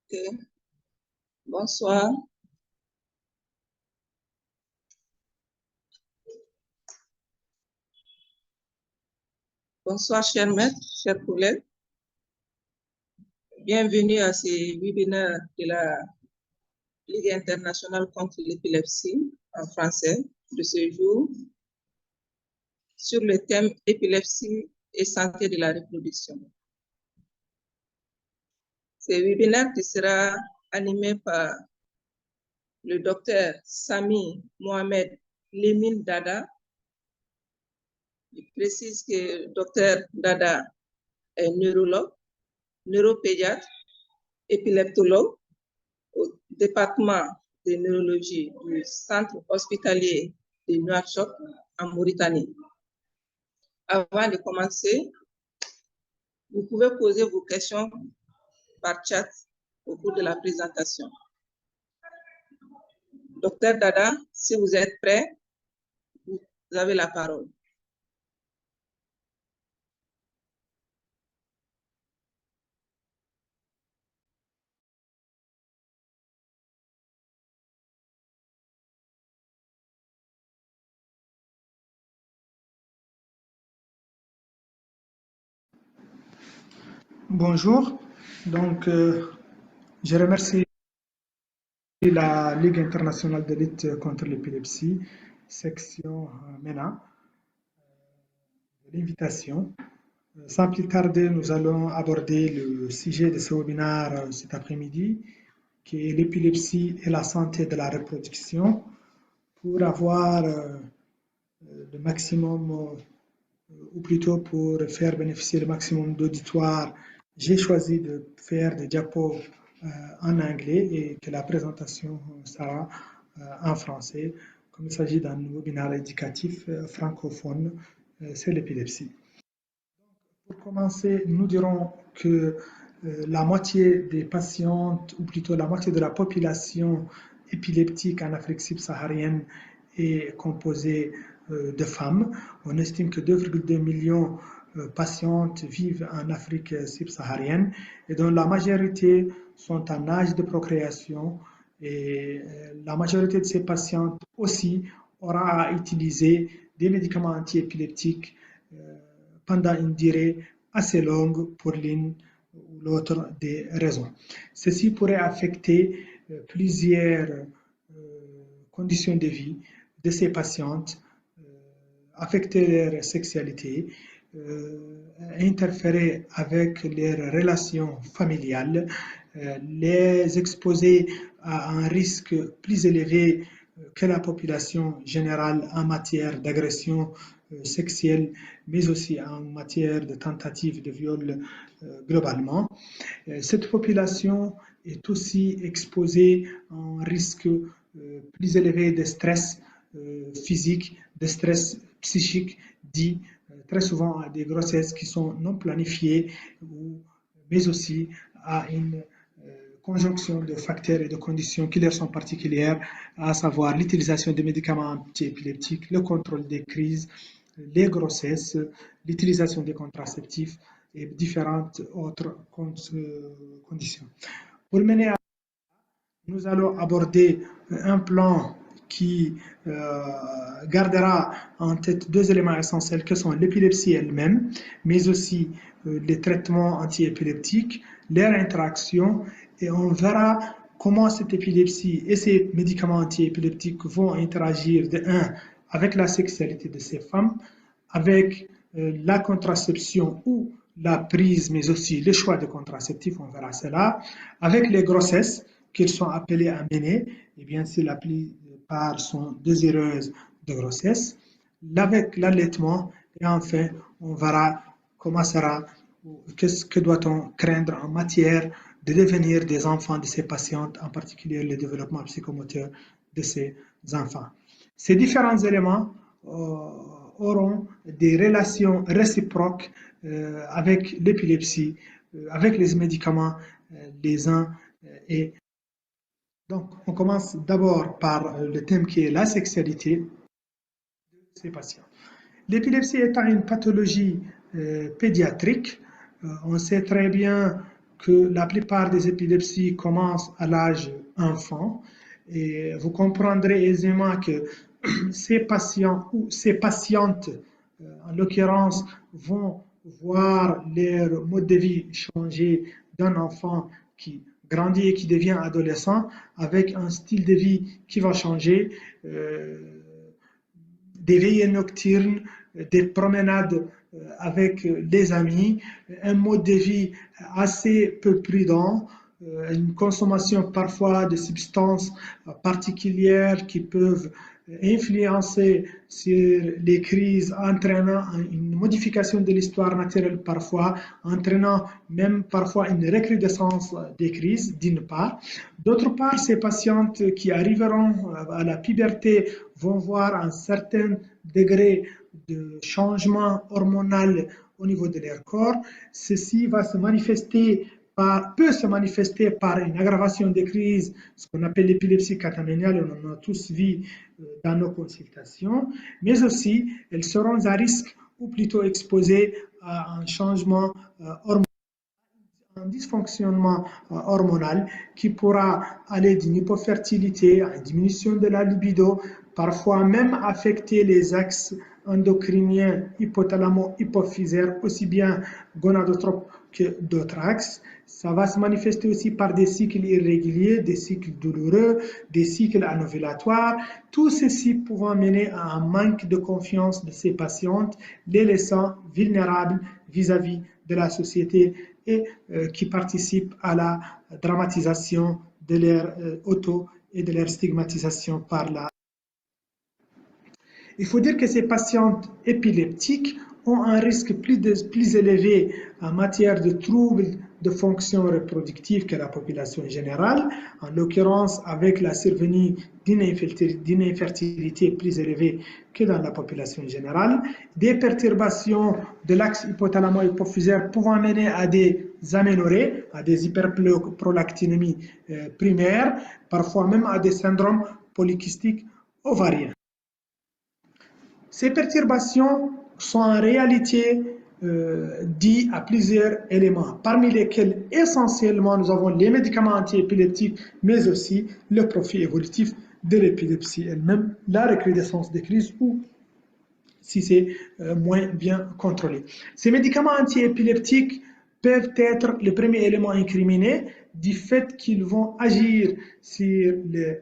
Ok. Bonsoir. Bonsoir, chers maîtres, chers collègues. Bienvenue à ce webinaire de la Ligue internationale contre l'épilepsie en français de ce jour sur le thème épilepsie et santé de la reproduction. Ce webinaire qui sera animé par le docteur Sami Mohamed Lemine Dada. Je précise que le docteur Dada est neurologue, neuropédiatre, épileptologue au département de neurologie du centre hospitalier de Nouakchott en Mauritanie. Avant de commencer, vous pouvez poser vos questions par chat au cours de la présentation. Docteur Dada, si vous êtes prêt, vous avez la parole. Bonjour, donc je remercie la Ligue internationale de lutte contre l'épilepsie, section MENA, de l'invitation. Sans plus tarder, nous allons aborder le sujet de ce webinaire cet après-midi, qui est l'épilepsie et la santé de la reproduction, pour avoir le maximum, ou plutôt pour faire bénéficier le maximum d'auditoires. J'ai choisi de faire des diapos en anglais et que la présentation sera en français, comme il s'agit d'un webinaire éducatif francophone sur l'épilepsie. Pour commencer, nous dirons que la moitié des patientes, ou plutôt la moitié de la population épileptique en Afrique subsaharienne est composée de femmes. On estime que 2,2 millions de patientes vivent en Afrique subsaharienne et dont la majorité sont en âge de procréation. Et la majorité de ces patientes aussi aura à utiliser des médicaments antiépileptiques pendant une durée assez longue pour l'une ou l'autre des raisons. Ceci pourrait affecter plusieurs conditions de vie de ces patientes, affecter leur sexualité, interférer avec leurs relations familiales, les exposer à un risque plus élevé que la population générale en matière d'agression sexuelle, mais aussi en matière de tentatives de viol globalement. Cette population est aussi exposée à un risque plus élevé de stress physique, de stress psychique, dit très souvent à des grossesses qui sont non planifiées, mais aussi à une conjonction de facteurs et de conditions qui leur sont particulières, à savoir l'utilisation des médicaments antiépileptiques, le contrôle des crises, les grossesses, l'utilisation des contraceptifs et différentes autres conditions. Pour mener à nous allons aborder un plan qui gardera en tête deux éléments essentiels que sont l'épilepsie elle-même, mais aussi les traitements antiépileptiques, leur interaction, et on verra comment cette épilepsie et ces médicaments antiépileptiques vont interagir de un avec la sexualité de ces femmes, avec la contraception ou la prise, mais aussi le choix de contraceptifs, on verra cela, avec les grossesses qu'ils sont appelés à mener, et bien sûr la plupart sont désireuses de grossesse, avec l'allaitement, et enfin on verra comment sera, qu'est-ce que doit-on craindre en matière de devenir des enfants de ces patientes, en particulier le développement psychomoteur de ces enfants. Ces différents éléments auront des relations réciproques avec l'épilepsie, avec les médicaments les uns et donc, on commence d'abord par le thème qui est la sexualité de ces patients. L'épilepsie étant une pathologie pédiatrique, on sait très bien que la plupart des épilepsies commencent à l'âge enfant. Et vous comprendrez aisément que ces patients ou ces patientes, en l'occurrence, vont voir leur mode de vie changer d'un enfant qui grandit et qui devient adolescent avec un style de vie qui va changer, des veillées nocturnes, des promenades avec les amis, un mode de vie assez peu prudent, une consommation parfois de substances particulières qui peuvent influencer sur les crises, entraînant une modification de l'histoire naturelle parfois, entraînant même parfois une recrudescence des crises, d'une part. D'autre part, ces patientes qui arriveront à la puberté vont voir un certain degré de changement hormonal au niveau de leur corps. Ceci va se manifester peut se manifester par une aggravation des crises, ce qu'on appelle l'épilepsie cataméniale, on en a tous vu dans nos consultations, mais aussi elles seront à risque ou plutôt exposées à un changement hormonal, un dysfonctionnement hormonal qui pourra aller d'une hypofertilité à une diminution de la libido, parfois même affecter les axes endocriniens hypothalamo-hypophysaires, aussi bien gonadotropes que d'autres axes. Ça va se manifester aussi par des cycles irréguliers, des cycles douloureux, des cycles anovulatoires, tout ceci pouvant mener à un manque de confiance de ces patientes, les laissant vulnérables vis-à-vis de la société et qui participent à la dramatisation de leur auto et de leur stigmatisation par la. Il faut dire que ces patientes épileptiques ont un risque plus élevé en matière de troubles de fonction reproductive que la population générale, en l'occurrence avec la survenue d'une infertilité plus élevée que dans la population générale, des perturbations de l'axe hypothalamo-hypophysaire pouvant mener à des aménorrhées, à des hyperprolactinémies primaires, parfois même à des syndromes polykystiques ovariens. Ces perturbations sont en réalité dues à plusieurs éléments, parmi lesquels essentiellement nous avons les médicaments antiépileptiques, mais aussi le profil évolutif de l'épilepsie elle-même, la recrudescence des crises ou si c'est moins bien contrôlé. Ces médicaments antiépileptiques peuvent être le premier élément incriminé du fait qu'ils vont agir sur le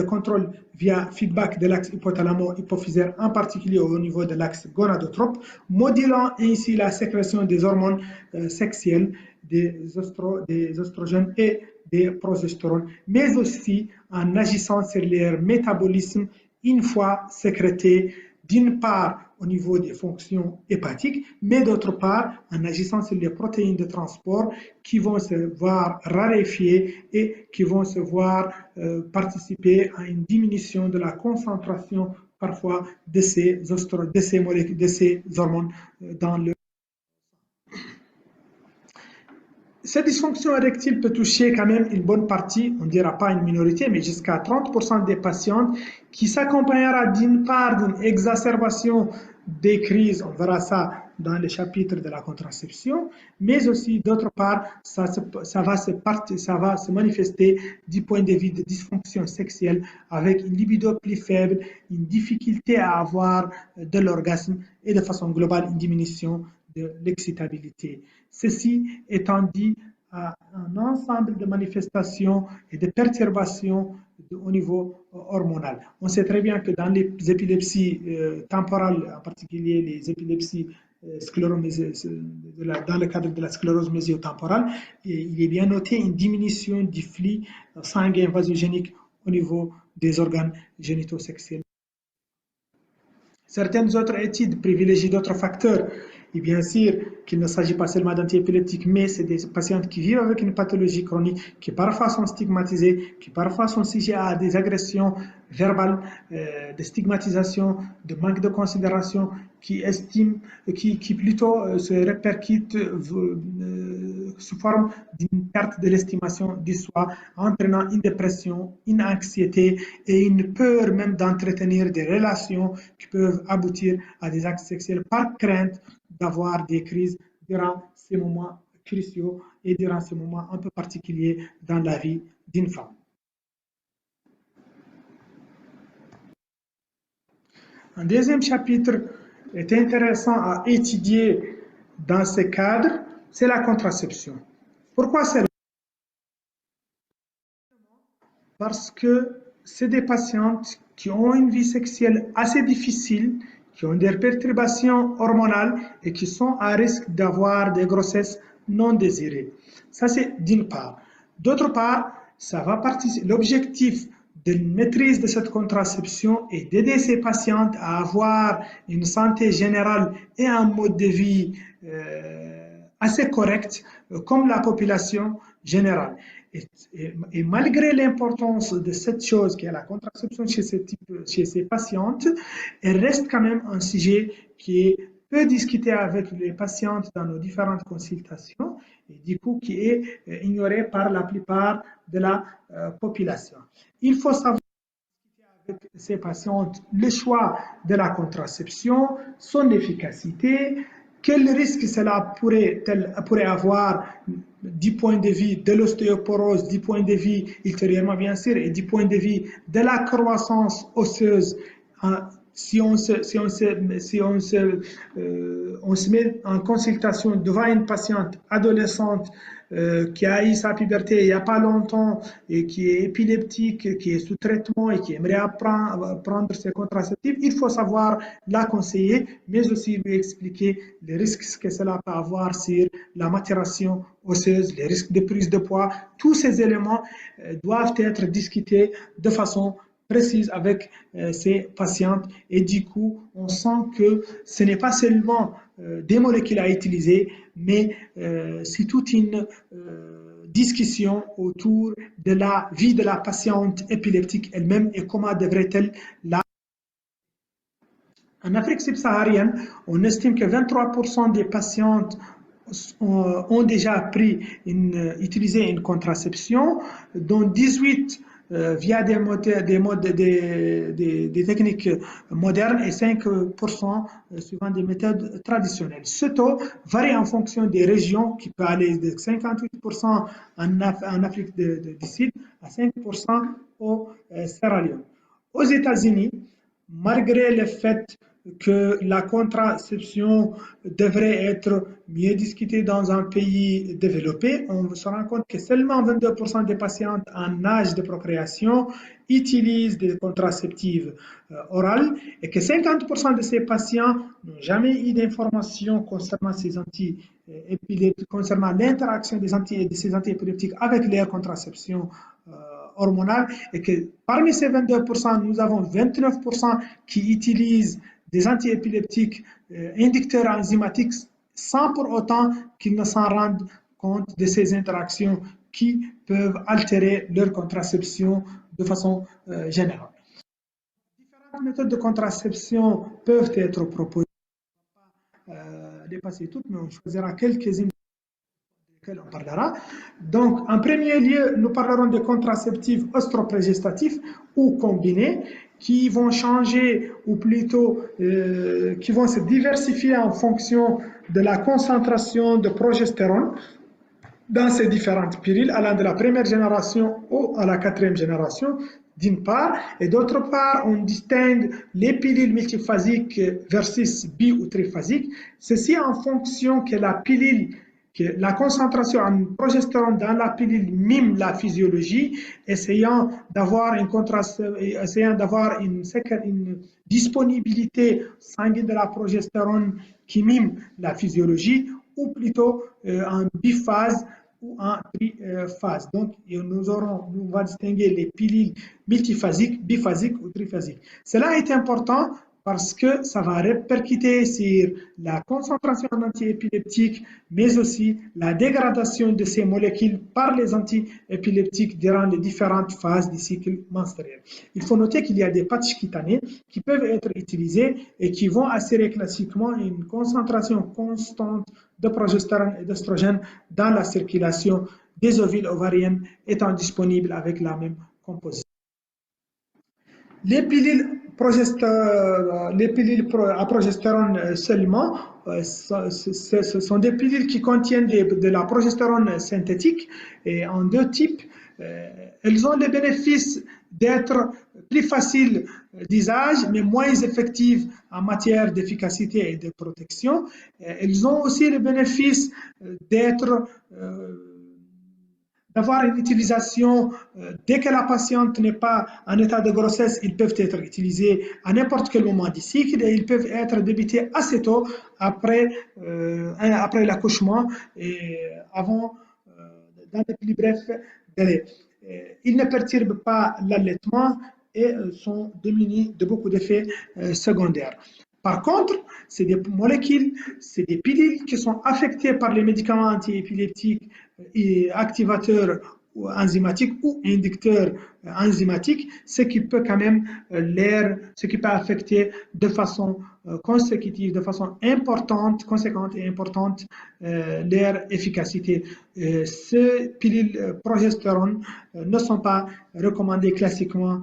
contrôle via feedback de l'axe hypothalamo-hypophysaire, en particulier au niveau de l'axe gonadotrope, modulant ainsi la sécrétion des hormones sexuelles, des oestrogènes et des progestérones, mais aussi en agissant sur leur métabolisme une fois sécrétés, d'une part au niveau des fonctions hépatiques, mais d'autre part en agissant sur les protéines de transport qui vont se voir raréfiées et qui vont se voir participer à une diminution de la concentration parfois de ces hormones dans le. Cette dysfonction érectile peut toucher quand même une bonne partie, on ne dira pas une minorité, mais jusqu'à 30% des patientes qui s'accompagnera d'une part d'une exacerbation des crises, on verra ça dans le chapitre de la contraception, mais aussi d'autre part, ça va se manifester du point de vue de dysfonction sexuelle avec une libido plus faible, une difficulté à avoir de l'orgasme et de façon globale une diminution de l'excitabilité. Ceci étant dit à un ensemble de manifestations et de perturbations au niveau hormonal. On sait très bien que dans les épilepsies temporales, en particulier les épilepsies dans le cadre de la sclérose mésio-temporale, il est bien noté une diminution du flux sanguin vasogénique au niveau des organes génitaux sexuels. Certaines autres études privilégient d'autres facteurs. Et bien sûr qu'il ne s'agit pas seulement d'antiépileptiques, mais c'est des patientes qui vivent avec une pathologie chronique, qui parfois sont stigmatisées, qui parfois sont sujets à des agressions verbales, de stigmatisation, de manque de considération, qui plutôt se répercutent sous forme d'une perte de l'estimation de soi, entraînant une dépression, une anxiété et une peur même d'entretenir des relations qui peuvent aboutir à des actes sexuels par crainte d'avoir des crises durant ces moments cruciaux et durant ce moment un peu particulier dans la vie d'une femme. Un deuxième chapitre est intéressant à étudier dans ce cadre, c'est la contraception. Pourquoi c'est Parce que c'est des patientes qui ont une vie sexuelle assez difficile, qui ont des perturbations hormonales et qui sont à risque d'avoir des grossesses non désirées. Ça, c'est d'une part. D'autre part, ça va participer. L'objectif de maîtrise de cette contraception est d'aider ces patientes à avoir une santé générale et un mode de vie assez correct, comme la population générale. Et malgré l'importance de cette chose qui est la contraception chez ces patientes, elle reste quand même un sujet qui est peu discuté avec les patientes dans nos différentes consultations et du coup qui est ignoré par la plupart de la population. Il faut savoir avec ces patientes le choix de la contraception, son efficacité, quel risque cela pourrait avoir du point de vue de l'ostéoporose, du point de vue ultérieurement bien sûr, et du point de vue de la croissance osseuse. Si on se met en consultation devant une patiente adolescente qui a eu sa puberté il n'y a pas longtemps et qui est épileptique, qui est sous traitement et qui aimerait prendre ses contraceptifs, il faut savoir la conseiller, mais aussi lui expliquer les risques que cela peut avoir sur la maturation osseuse, les risques de prise de poids. Tous ces éléments doivent être discutés de façon précise avec ces patientes et du coup on sent que ce n'est pas seulement des molécules à utiliser mais c'est toute une discussion autour de la vie de la patiente épileptique elle-même et comment devrait-elle la. En Afrique subsaharienne, on estime que 23% des patientes ont déjà utilisé une contraception, dont 18 via des techniques modernes et 5% suivant des méthodes traditionnelles. Ce taux varie en fonction des régions qui peut aller de 58% en Afrique du Sud à 5% au Sierra Leone. Aux États-Unis, malgré le fait que la contraception devrait être mieux discutée dans un pays développé, on se rend compte que seulement 22% des patientes en âge de procréation utilisent des contraceptives orales et que 50% de ces patients n'ont jamais eu d'informations concernant ces anti-épileptiques, concernant l'interaction de ces anti-épileptiques avec leur contraception hormonale et que parmi ces 22%, nous avons 29% qui utilisent des antiépileptiques inducteurs enzymatiques sans pour autant qu'ils ne s'en rendent compte de ces interactions qui peuvent altérer leur contraception de façon générale. Différentes méthodes de contraception peuvent être proposées. On ne va pas dépasser toutes, mais on choisira quelques-unes on parlera. Donc, en premier lieu, nous parlerons de contraceptifs ostro-progestatifs ou combinés qui vont changer ou plutôt qui vont se diversifier en fonction de la concentration de progestérone dans ces différentes pilules, allant de la première génération ou à la quatrième génération, d'une part, et d'autre part, on distingue les pilules multiphasiques versus bi- ou triphasiques, ceci en fonction que la pilule que la concentration en progestérone dans la pilule mime la physiologie, essayant d'avoir une disponibilité sanguine de la progestérone qui mime la physiologie, ou plutôt en biphase ou en triphase. Donc, on va distinguer les pilules multiphasiques, biphasiques ou triphasiques. Cela est important parce que ça va répercuter sur la concentration en antiépileptiques, mais aussi la dégradation de ces molécules par les antiépileptiques durant les différentes phases du cycle menstruel. Il faut noter qu'il y a des patchs cutanés qui peuvent être utilisés et qui vont assurer classiquement une concentration constante de progestérone et d'estrogène dans la circulation des ovules ovariennes étant disponibles avec la même composition. Les pilules les pilules à progestérone seulement, ce sont des pilules qui contiennent de la progestérone synthétique et en deux types. Elles ont le bénéfice d'être plus faciles d'usage, mais moins effectives en matière d'efficacité et de protection. Elles ont aussi le bénéfice d'être d'avoir une utilisation dès que la patiente n'est pas en état de grossesse, ils peuvent être utilisés à n'importe quel moment du cycle et ils peuvent être débutés assez tôt après l'accouchement et avant, dans des plus brefs délais. Ils ne perturbent pas l'allaitement et sont démunis de beaucoup d'effets secondaires. Par contre, c'est des molécules, c'est des pilules qui sont affectées par les médicaments antiépileptiques et activateurs enzymatiques ou inducteurs enzymatiques, ce qui peut quand même ce qui peut affecter de façon consécutive, de façon importante, conséquente et importante leur efficacité. Ces pilules progestérone ne sont pas recommandées classiquement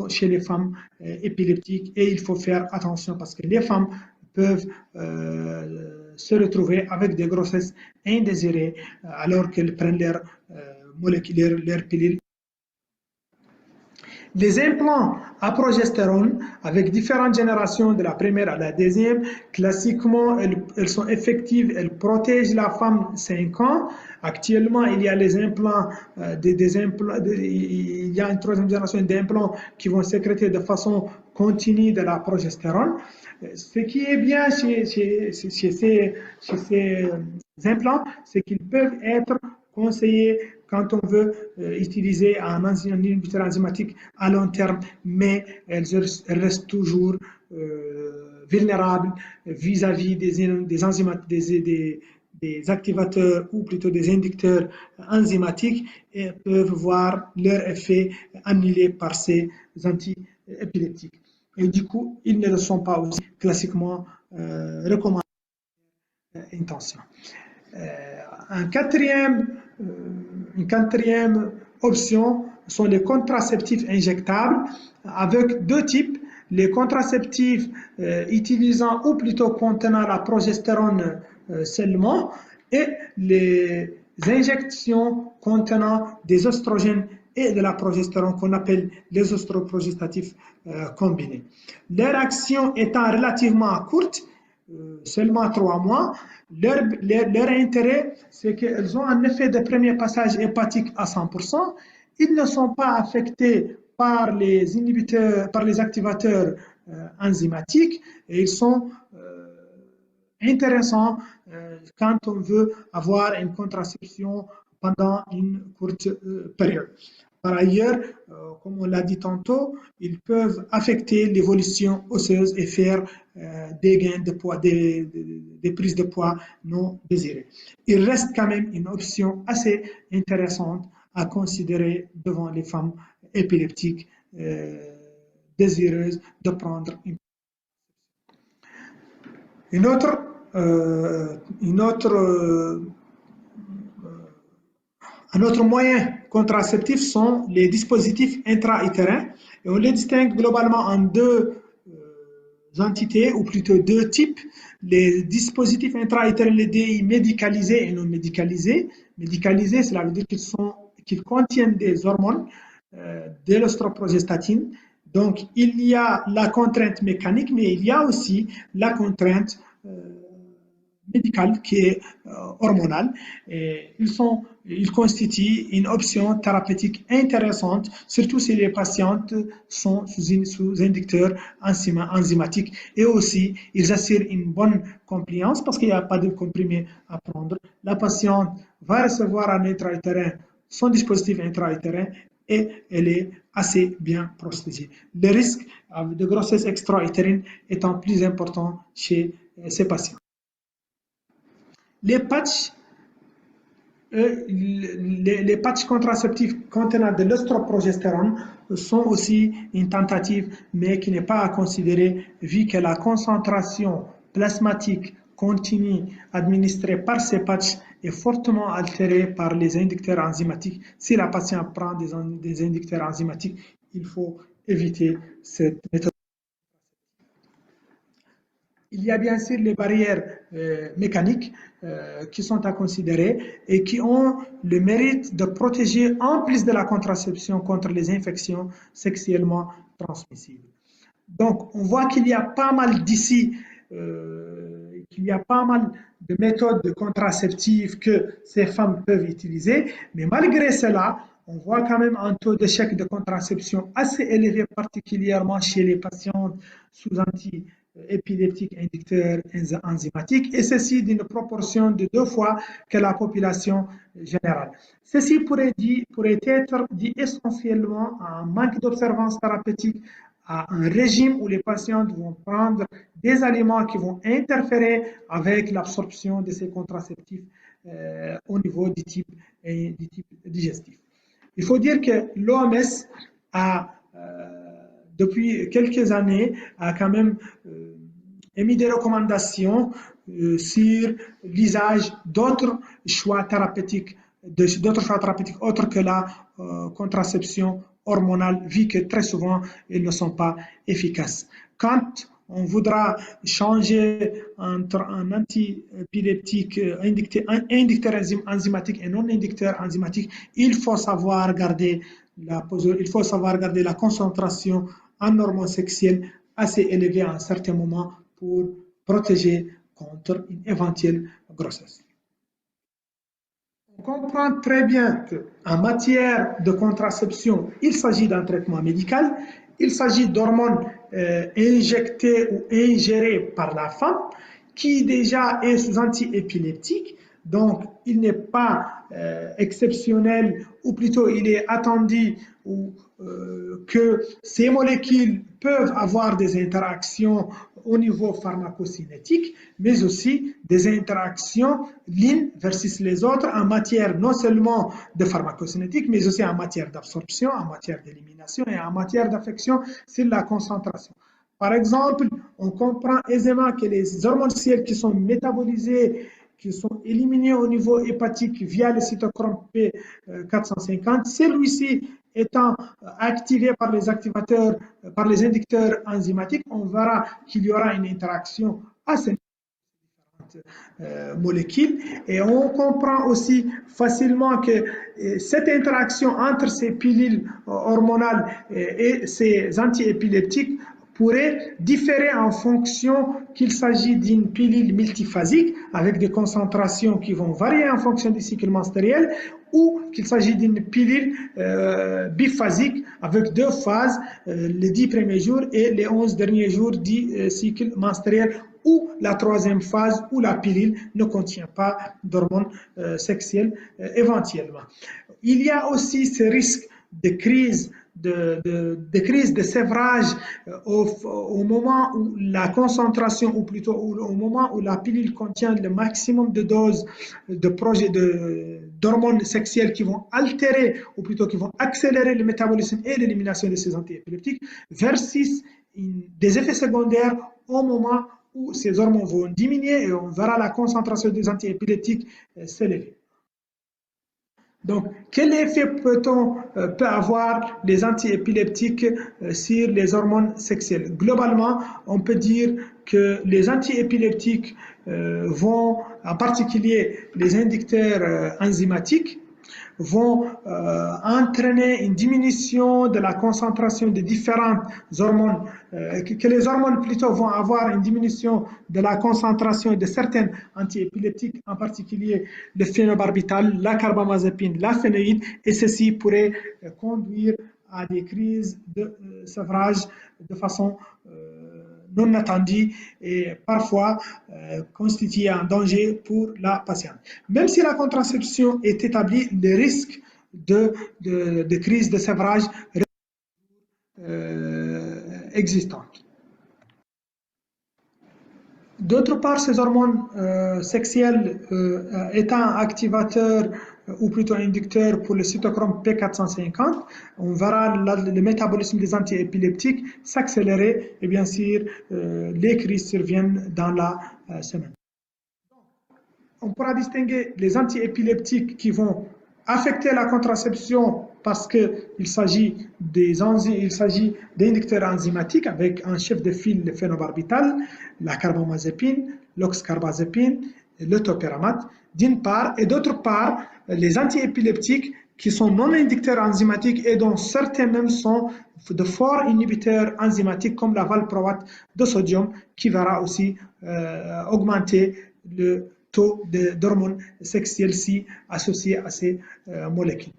chez les femmes épileptiques et il faut faire attention parce que les femmes peuvent se retrouver avec des grossesses indésirées alors qu'elles prennent leur pilules. Les implants à progestérone avec différentes générations de la première à la deuxième, classiquement, elles sont effectives, elles protègent la femme 5 ans. Actuellement, il y a les implants, il y a une troisième génération d'implants qui vont sécréter de façon continue de la progestérone. Ce qui est bien chez ces implants, c'est qu'ils peuvent être conseillés quand on veut utiliser un inhibiteur enzymatique à long terme, mais elles restent toujours vulnérables vis-à-vis des activateurs ou plutôt des inducteurs enzymatiques et peuvent voir leur effet annulé par ces antiépileptiques. Et du coup, ils ne le sont pas aussi classiquement recommandés intention. Une quatrième option sont les contraceptifs injectables avec deux types. Les contraceptifs utilisant ou plutôt contenant la progestérone seulement et les injections contenant des oestrogènes et de la progestérone qu'on appelle les ostroprogestatifs combinés. Leur action étant relativement courte, seulement 3 mois, leur intérêt, c'est qu'elles ont un effet de premier passage hépatique à 100%. Ils ne sont pas affectés par les inhibiteurs, par les activateurs enzymatiques et ils sont intéressants quand on veut avoir une contraception pendant une courte période. Par ailleurs, comme on l'a dit tantôt, ils peuvent affecter l'évolution osseuse et faire des gains de poids, des prises de poids non désirées. Il reste quand même une option assez intéressante à considérer devant les femmes épileptiques désireuses de prendre une autre un autre moyen contraceptif sont les dispositifs intra-utérins et on les distingue globalement en deux entités ou plutôt deux types. Les dispositifs intra-utérins, les DI médicalisés et non médicalisés. Médicalisés, cela veut dire qu'ils contiennent des hormones, de l'ostroprogestatine. Donc, il y a la contrainte mécanique, mais il y a aussi la contrainte médicale qui est hormonale. Et ils constituent une option thérapeutique intéressante, surtout si les patientes sont sous inducteurs enzymatiques. Et aussi, ils assurent une bonne compliance parce qu'il n'y a pas de comprimé à prendre. La patiente va recevoir un intra-utérin, son dispositif intra-utérin, et elle est assez bien protégée. Le risque de grossesse extra-utérine étant plus important chez ces patients. Les patchs contraceptifs contenant de l'œstroprogestérone sont aussi une tentative, mais qui n'est pas à considérer vu que la concentration plasmatique continue administrée par ces patchs est fortement altérée par les inducteurs enzymatiques. Si la patiente prend des inducteurs enzymatiques, il faut éviter cette méthode. Il y a bien sûr les barrières mécaniques qui sont à considérer et qui ont le mérite de protéger, en plus de la contraception, contre les infections sexuellement transmissibles. Donc, on voit qu'il y a pas mal d'ici, qu'il y a pas mal de méthodes contraceptives que ces femmes peuvent utiliser, mais malgré cela, on voit quand même un taux d'échec de contraception assez élevé, particulièrement chez les patientes sous anti-épileptiques inducteurs enzymatiques, et ceci d'une proportion de 2 fois que la population générale. Ceci pourrait être dû essentiellement à un manque d'observance thérapeutique, à un régime où les patients vont prendre des aliments qui vont interférer avec l'absorption de ces contraceptifs au niveau du type digestif. Il faut dire que l'OMS a, depuis quelques années, a quand même émis des recommandations sur l'usage d'autres choix thérapeutiques autres que la contraception hormonale, vu que très souvent, ils ne sont pas efficaces. Quand on voudra changer entre un antiépileptique inducteur enzymatique et non inducteur enzymatique, il faut savoir garder la concentration en hormones sexuelles assez élevée à un certain moment pour protéger contre une éventuelle grossesse. On comprend très bien qu'en matière de contraception, il s'agit d'un traitement médical, il s'agit d'hormones injectées ou ingérées par la femme qui déjà est sous antiépileptique, donc il n'est pas exceptionnel, ou plutôt il est attendu que ces molécules peuvent avoir des interactions au niveau pharmacocinétique, mais aussi des interactions l'une versus les autres en matière non seulement de pharmacocinétique, mais aussi en matière d'absorption, en matière d'élimination et en matière d'affection sur la concentration. Par exemple, on comprend aisément que les hormones sexuelles qui sont métabolisées, qui sont éliminées au niveau hépatique via le cytochrome P450, celui-ci étant activé par les activateurs, par les inducteurs enzymatiques, on verra qu'il y aura une interaction assez molécules et on comprend aussi facilement que cette interaction entre ces pilules hormonales et ces antiépileptiques pourrait différer en fonction qu'il s'agit d'une pilule multiphasique avec des concentrations qui vont varier en fonction du cycle menstruel ou qu'il s'agit d'une pilule biphasique avec 2 phases, les 10 premiers jours et les 11 derniers jours du cycle menstruel, ou la troisième phase où la pilule ne contient pas d'hormones sexuelles éventuellement. Il y a aussi ce risque de crise de sévrage au moment où la concentration, ou plutôt au moment où la pilule contient le maximum de doses d'hormones sexuelles qui vont altérer, ou plutôt qui vont accélérer le métabolisme et l'élimination de ces antiépileptiques, versus des effets secondaires au moment où ces hormones vont diminuer et on verra la concentration des antiépileptiques s'élever. Donc, quel effet peut avoir les antiépileptiques sur les hormones sexuelles? Globalement, on peut dire que les antiépileptiques vont, en particulier les inducteurs enzymatiques, vont entraîner une diminution de la concentration de différentes hormones, que les hormones plutôt vont avoir une diminution de la concentration de certaines antiépileptiques, en particulier le phénobarbital, la carbamazépine, la phénoïde, et ceci pourrait conduire à des crises de sevrage de façon non attendue et parfois constituer un danger pour la patiente. Même si la contraception est établie, le risque de crise de sévrage existante. D'autre part, ces hormones sexuelles étant activateurs ou plutôt inducteurs pour le cytochrome P450, on verra le métabolisme des antiépileptiques s'accélérer et bien sûr les crises surviennent dans la semaine. On pourra distinguer les antiépileptiques qui vont affecter la contraception parce qu'il s'agit d'inducteurs enzymatiques avec un chef de file, le phénobarbital, la carbamazépine, l'oxcarbazépine, le topiramate, d'une part, et d'autre part, les antiépileptiques qui sont non inducteurs enzymatiques et dont certains même sont de forts inhibiteurs enzymatiques comme la valproate de sodium qui verra aussi augmenter le taux d'hormones sexuelles si associées à ces molécules.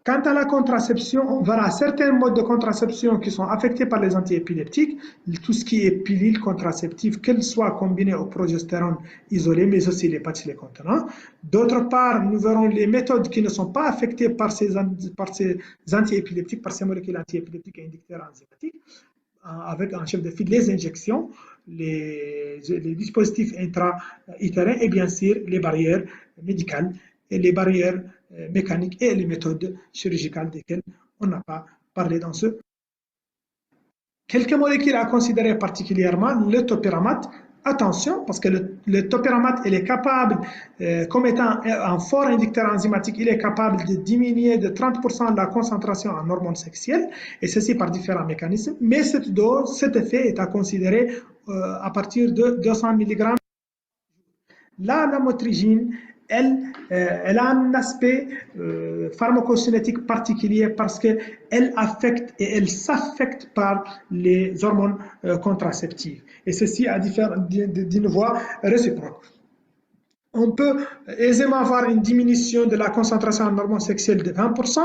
Quant à la contraception, on verra certains modes de contraception qui sont affectés par les antiépileptiques, tout ce qui est pilule contraceptive, qu'elle soit combinée au progestérone isolé, mais aussi les patchs les contenants. D'autre part, nous verrons les méthodes qui ne sont pas affectées par ces antiépileptiques, par ces molécules antiépileptiques et inducteurs enzymatiques, avec un chef de file, les injections, les dispositifs intra-utérins et bien sûr les barrières médicales et les barrières mécaniques et les méthodes chirurgicales desquelles on n'a pas parlé dans ce. Quelques molécules à considérer particulièrement, le topiramate. Attention, parce que le topiramate, il est capable, comme étant un fort inducteur enzymatique, il est capable de diminuer de 30% la concentration en hormones sexuelles, et ceci par différents mécanismes. Mais cette dose, cet effet est à considérer à partir de 200 mg. La lamotrigine, elle a un aspect pharmacocinétique particulier parce qu'elle affecte et elle s'affecte par les hormones contraceptives. Et ceci d'une voie réciproque. On peut aisément avoir une diminution de la concentration en hormones sexuelles de 20%,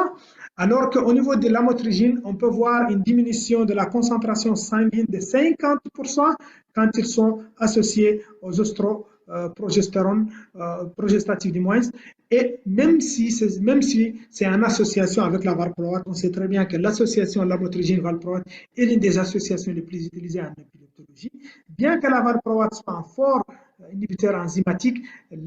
alors qu'au niveau de lamotrigine, on peut voir une diminution de la concentration sanguine de 50% quand ils sont associés aux progestérone, progestatif du moins, et même si c'est une association avec la valproate, on sait très bien que l'association lamotrigine-valproate est l'une des associations les plus utilisées en épileptologie. Bien que la valproate soit un fort inhibiteur enzymatique,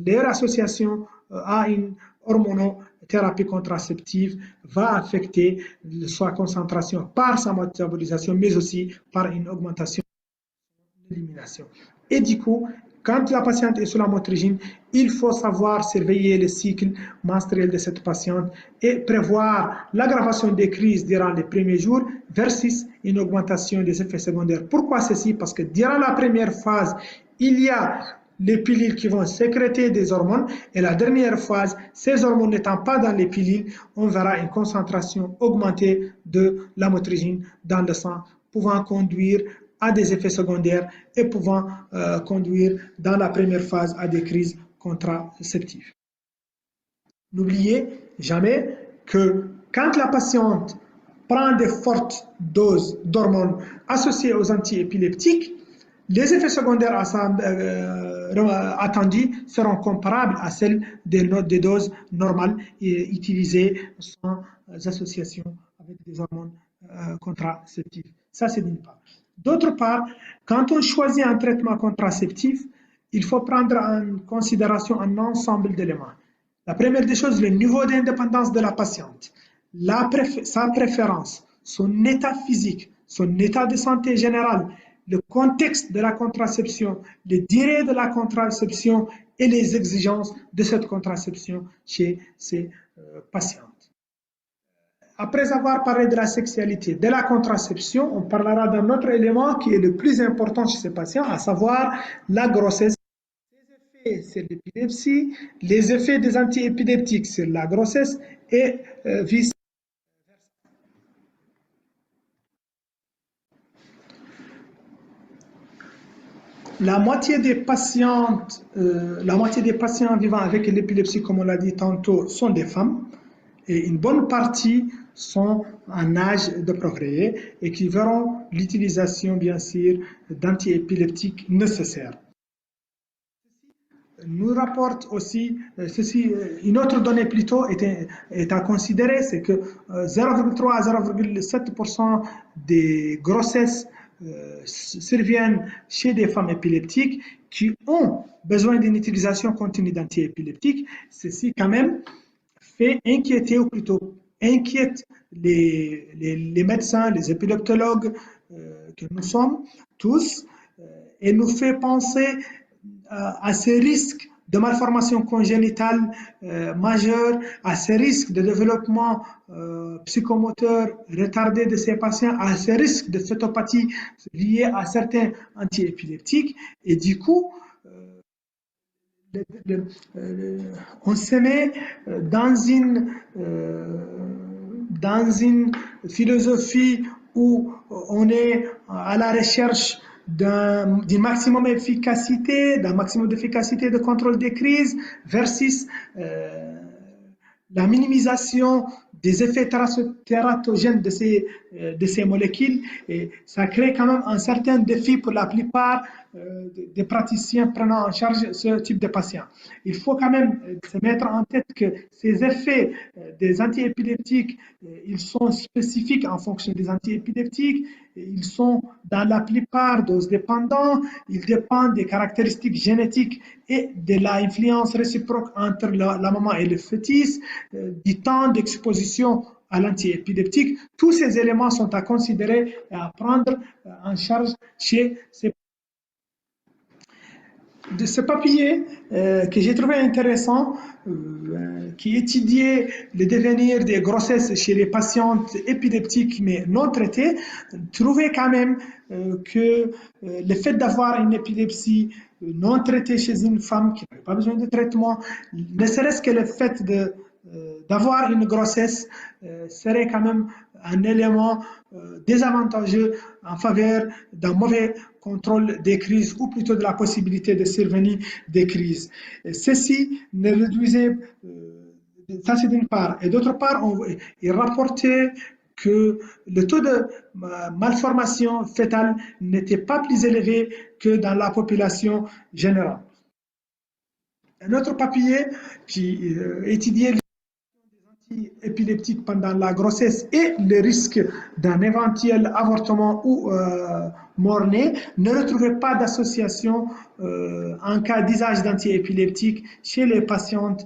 leur association à une hormonothérapie contraceptive va affecter sa concentration par sa métabolisation, mais aussi par une augmentation de l'élimination. Et du coup, quand la patiente est sous la lamotrigine, il faut savoir surveiller le cycle menstruel de cette patiente et prévoir l'aggravation des crises durant les premiers jours versus une augmentation des effets secondaires. Pourquoi ceci? Parce que durant la première phase, il y a les pilules qui vont sécréter des hormones et la dernière phase, ces hormones n'étant pas dans les pilules, on verra une concentration augmentée de lamotrigine dans le sang, pouvant conduire à des effets secondaires et pouvant conduire dans la première phase à des crises contraceptives. N'oubliez jamais que quand la patiente prend des fortes doses d'hormones associées aux antiépileptiques, les effets secondaires attendus seront comparables à celles des doses normales utilisées sans association avec des hormones contraceptives. Ça, c'est d'une part. D'autre part, quand on choisit un traitement contraceptif, il faut prendre en considération un ensemble d'éléments. La première des choses, le niveau d'indépendance de la patiente, sa préférence, son état physique, son état de santé général, le contexte de la contraception, les durées de la contraception et les exigences de cette contraception chez ces patientes. Après avoir parlé de la sexualité, de la contraception, on parlera d'un autre élément qui est le plus important chez ces patients, à savoir la grossesse. Les effets sur l'épilepsie, les effets des antiépileptiques sur la grossesse et vice. La moitié des patients vivant avec l'épilepsie, comme on l'a dit tantôt, sont des femmes et une bonne partie sont en âge de procréer et qui verront l'utilisation, bien sûr, d'antiépileptiques nécessaires. Nous rapporte aussi, une autre donnée plutôt est à considérer, c'est que 0,3 à 0,7% des grossesses surviennent chez des femmes épileptiques qui ont besoin d'une utilisation continue d'antiépileptiques. Ceci quand même fait inquiéter, ou plutôt inquiète les médecins, les épileptologues que nous sommes tous, et nous fait penser à ces risques de malformations congénitales majeures, à ces risques de développement psychomoteur retardé de ces patients, à ces risques de phétopathie liés à certains antiépileptiques. Et du coup, on se met dans une philosophie où on est à la recherche d'une maximum efficacité, d'un maximum d'efficacité de contrôle des crises versus la minimisation des effets tératogènes de ces molécules. Et ça crée quand même un certain défi pour la plupart des praticiens prenant en charge ce type de patients. Il faut quand même se mettre en tête que ces effets des antiépileptiques, ils sont spécifiques en fonction des antiépileptiques, ils sont dans la plupart doses dépendants, ils dépendent des caractéristiques génétiques et de l'influence réciproque entre la maman et le fœtus, du temps d'exposition à l'antiépileptique. Tous ces éléments sont à considérer et à prendre en charge chez ces de ce papier que j'ai trouvé intéressant, qui étudiait le devenir des grossesses chez les patientes épileptiques mais non traitées, trouvait quand même que le fait d'avoir une épilepsie non traitée chez une femme qui n'avait pas besoin de traitement, ne serait-ce que le fait d'avoir une grossesse serait quand même un élément désavantageux en faveur d'un mauvais contrôle des crises ou plutôt de la possibilité de survenir des crises. Ceci ne réduisait, ça c'est d'une part, et d'autre part, il rapportait que le taux de malformation fœtale n'était pas plus élevé que dans la population générale. Un autre papier qui étudiait épileptique pendant la grossesse et le risque d'un éventuel avortement ou mort-né ne retrouvait pas d'association en cas d'usage d'antiépileptiques chez les patientes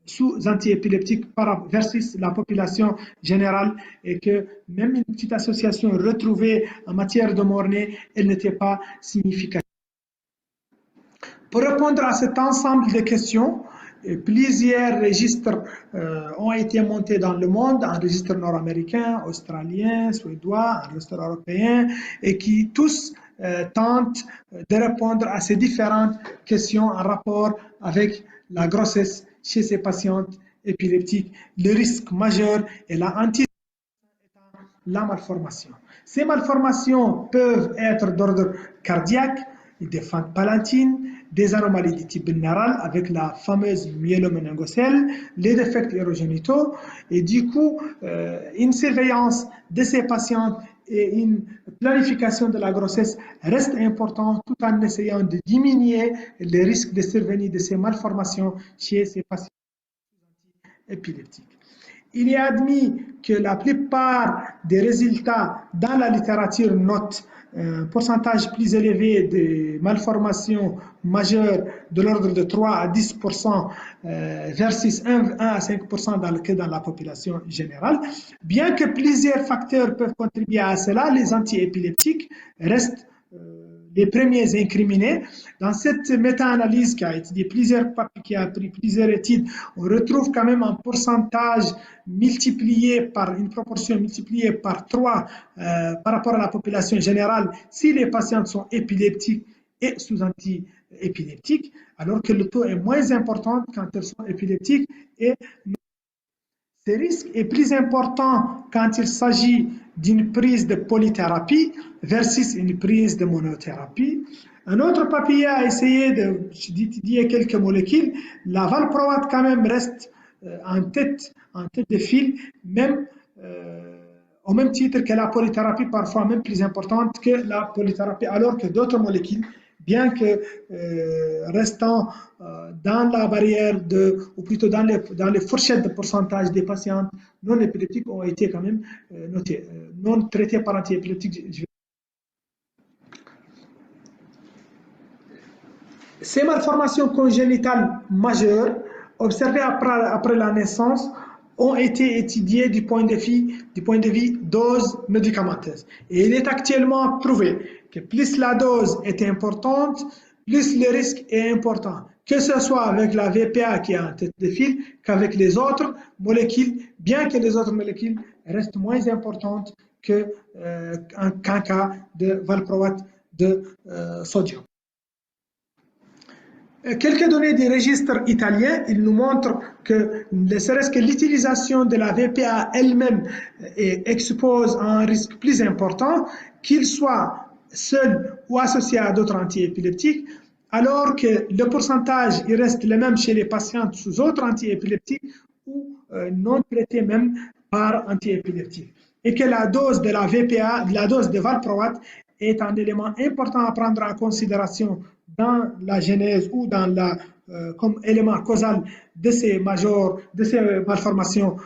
sous antiépileptiques versus la population générale, et que même une petite association retrouvée en matière de mort-né, elle n'était pas significative. Pour répondre à cet ensemble de questions, plusieurs registres ont été montés dans le monde, un registre nord-américain, australien, suédois, un registre européen, et qui tous tentent de répondre à ces différentes questions en rapport avec la grossesse chez ces patientes épileptiques, le risque majeur et la malformation. Ces malformations peuvent être d'ordre cardiaque, des fentes palatines, des anomalies de type neural avec la fameuse myéloméningocèle, les défects érogénitaux, et du coup, une surveillance de ces patientes et une planification de la grossesse reste importante tout en essayant de diminuer les risques de survenue de ces malformations chez ces patients épileptiques. Il est admis que la plupart des résultats dans la littérature notent un pourcentage plus élevé de malformations majeures de l'ordre de 3 à 10% versus 1 à 5% que dans la population générale. Bien que plusieurs facteurs peuvent contribuer à cela, les antiépileptiques restent les premiers incriminés. Dans cette méta-analyse qui a étudié qui a pris plusieurs études, on retrouve quand même un pourcentage multiplié par une proportion multipliée par 3 par rapport à la population générale si les patients sont épileptiques et sous anti-épileptiques, alors que le taux est moins important quand elles sont épileptiques et ce risque est plus important quand il s'agit d'une prise de polythérapie versus une prise de monothérapie. Un autre papier a essayé d'étudier quelques molécules. La valproate quand même reste en tête de file, même au même titre que la polythérapie, parfois même plus importante que la polythérapie, alors que d'autres molécules, bien que restant dans la barrière ou plutôt dans les fourchettes de pourcentage des patients non épileptiques, ont été quand même notées, non traitées par antiépileptiques. Ces malformations congénitales majeures observées après la naissance ont été étudiées du point de vue dose médicamenteuse. Et il est actuellement prouvé que plus la dose est importante, plus le risque est important, que ce soit avec la VPA qui est en tête de file qu'avec les autres molécules, bien que les autres molécules restent moins importantes qu'un cas de valproate de sodium. Quelques données des registres italiens, ils nous montrent que ne serait-ce que l'utilisation de la VPA elle-même expose à un risque plus important, qu'il soit seul ou associé à d'autres antiépileptiques, alors que le pourcentage il reste le même chez les patients sous autres antiépileptiques ou non traités même par antiépileptiques. Et que la dose de la VPA, la dose de valproate, est un élément important à prendre en considération dans la genèse ou dans comme élément causal de ces malformations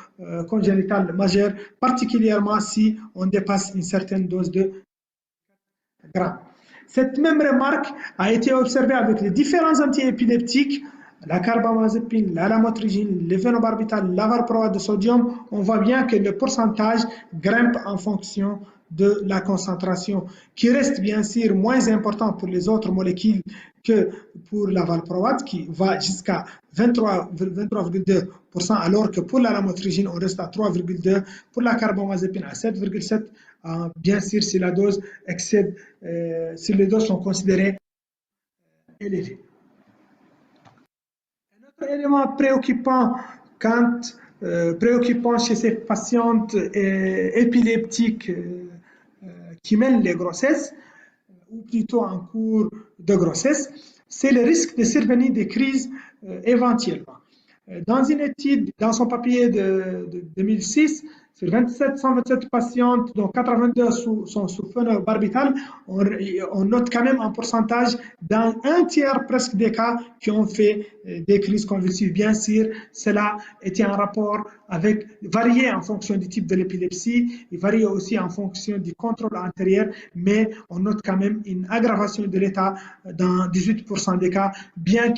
congénitales majeures, particulièrement si on dépasse une certaine dose de grammes. Cette même remarque a été observée avec les différents antiépileptiques, la carbamazepine, la lamotrigine, le phénobarbital, la valproate de sodium. On voit bien que le pourcentage grimpe en fonction de la concentration, qui reste bien sûr moins important pour les autres molécules que pour la valproate, qui va jusqu'à 23,2%, alors que pour la lamotrigine, on reste à 3,2%, pour la carbamazepine à 7,7%, bien sûr si la dose excède, si les doses sont considérées élevées. Un autre élément préoccupant chez ces patientes épileptiques qui mènent les grossesses, ou plutôt en cours de grossesse, c'est le risque de survenir des crises éventuellement. Dans une étude, dans son papier de 2006, sur 127 patientes, dont 82 sont sous phénobarbital, on note quand même un pourcentage d'un tiers presque des cas qui ont fait des crises convulsives. Bien sûr, cela était en rapport avec, varié en fonction du type de l'épilepsie, et varié aussi en fonction du contrôle antérieur, mais on note quand même une aggravation de l'état dans 18% des cas, bien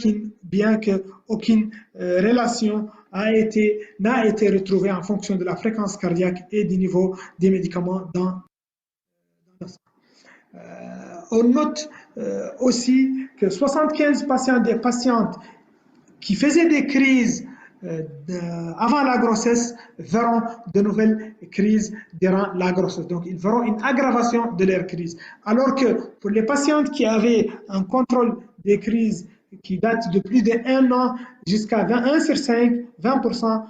qu'aucune relation n'a été retrouvée en fonction de la fréquence cardiaque et du niveau des médicaments dans le sang. On note aussi que 75 des patientes qui faisaient des crises avant la grossesse verront de nouvelles crises durant la grossesse. Donc, ils verront une aggravation de leur crise. Alors que pour les patientes qui avaient un contrôle des crises qui date de plus d'1 an jusqu'à 1 sur 5, 20%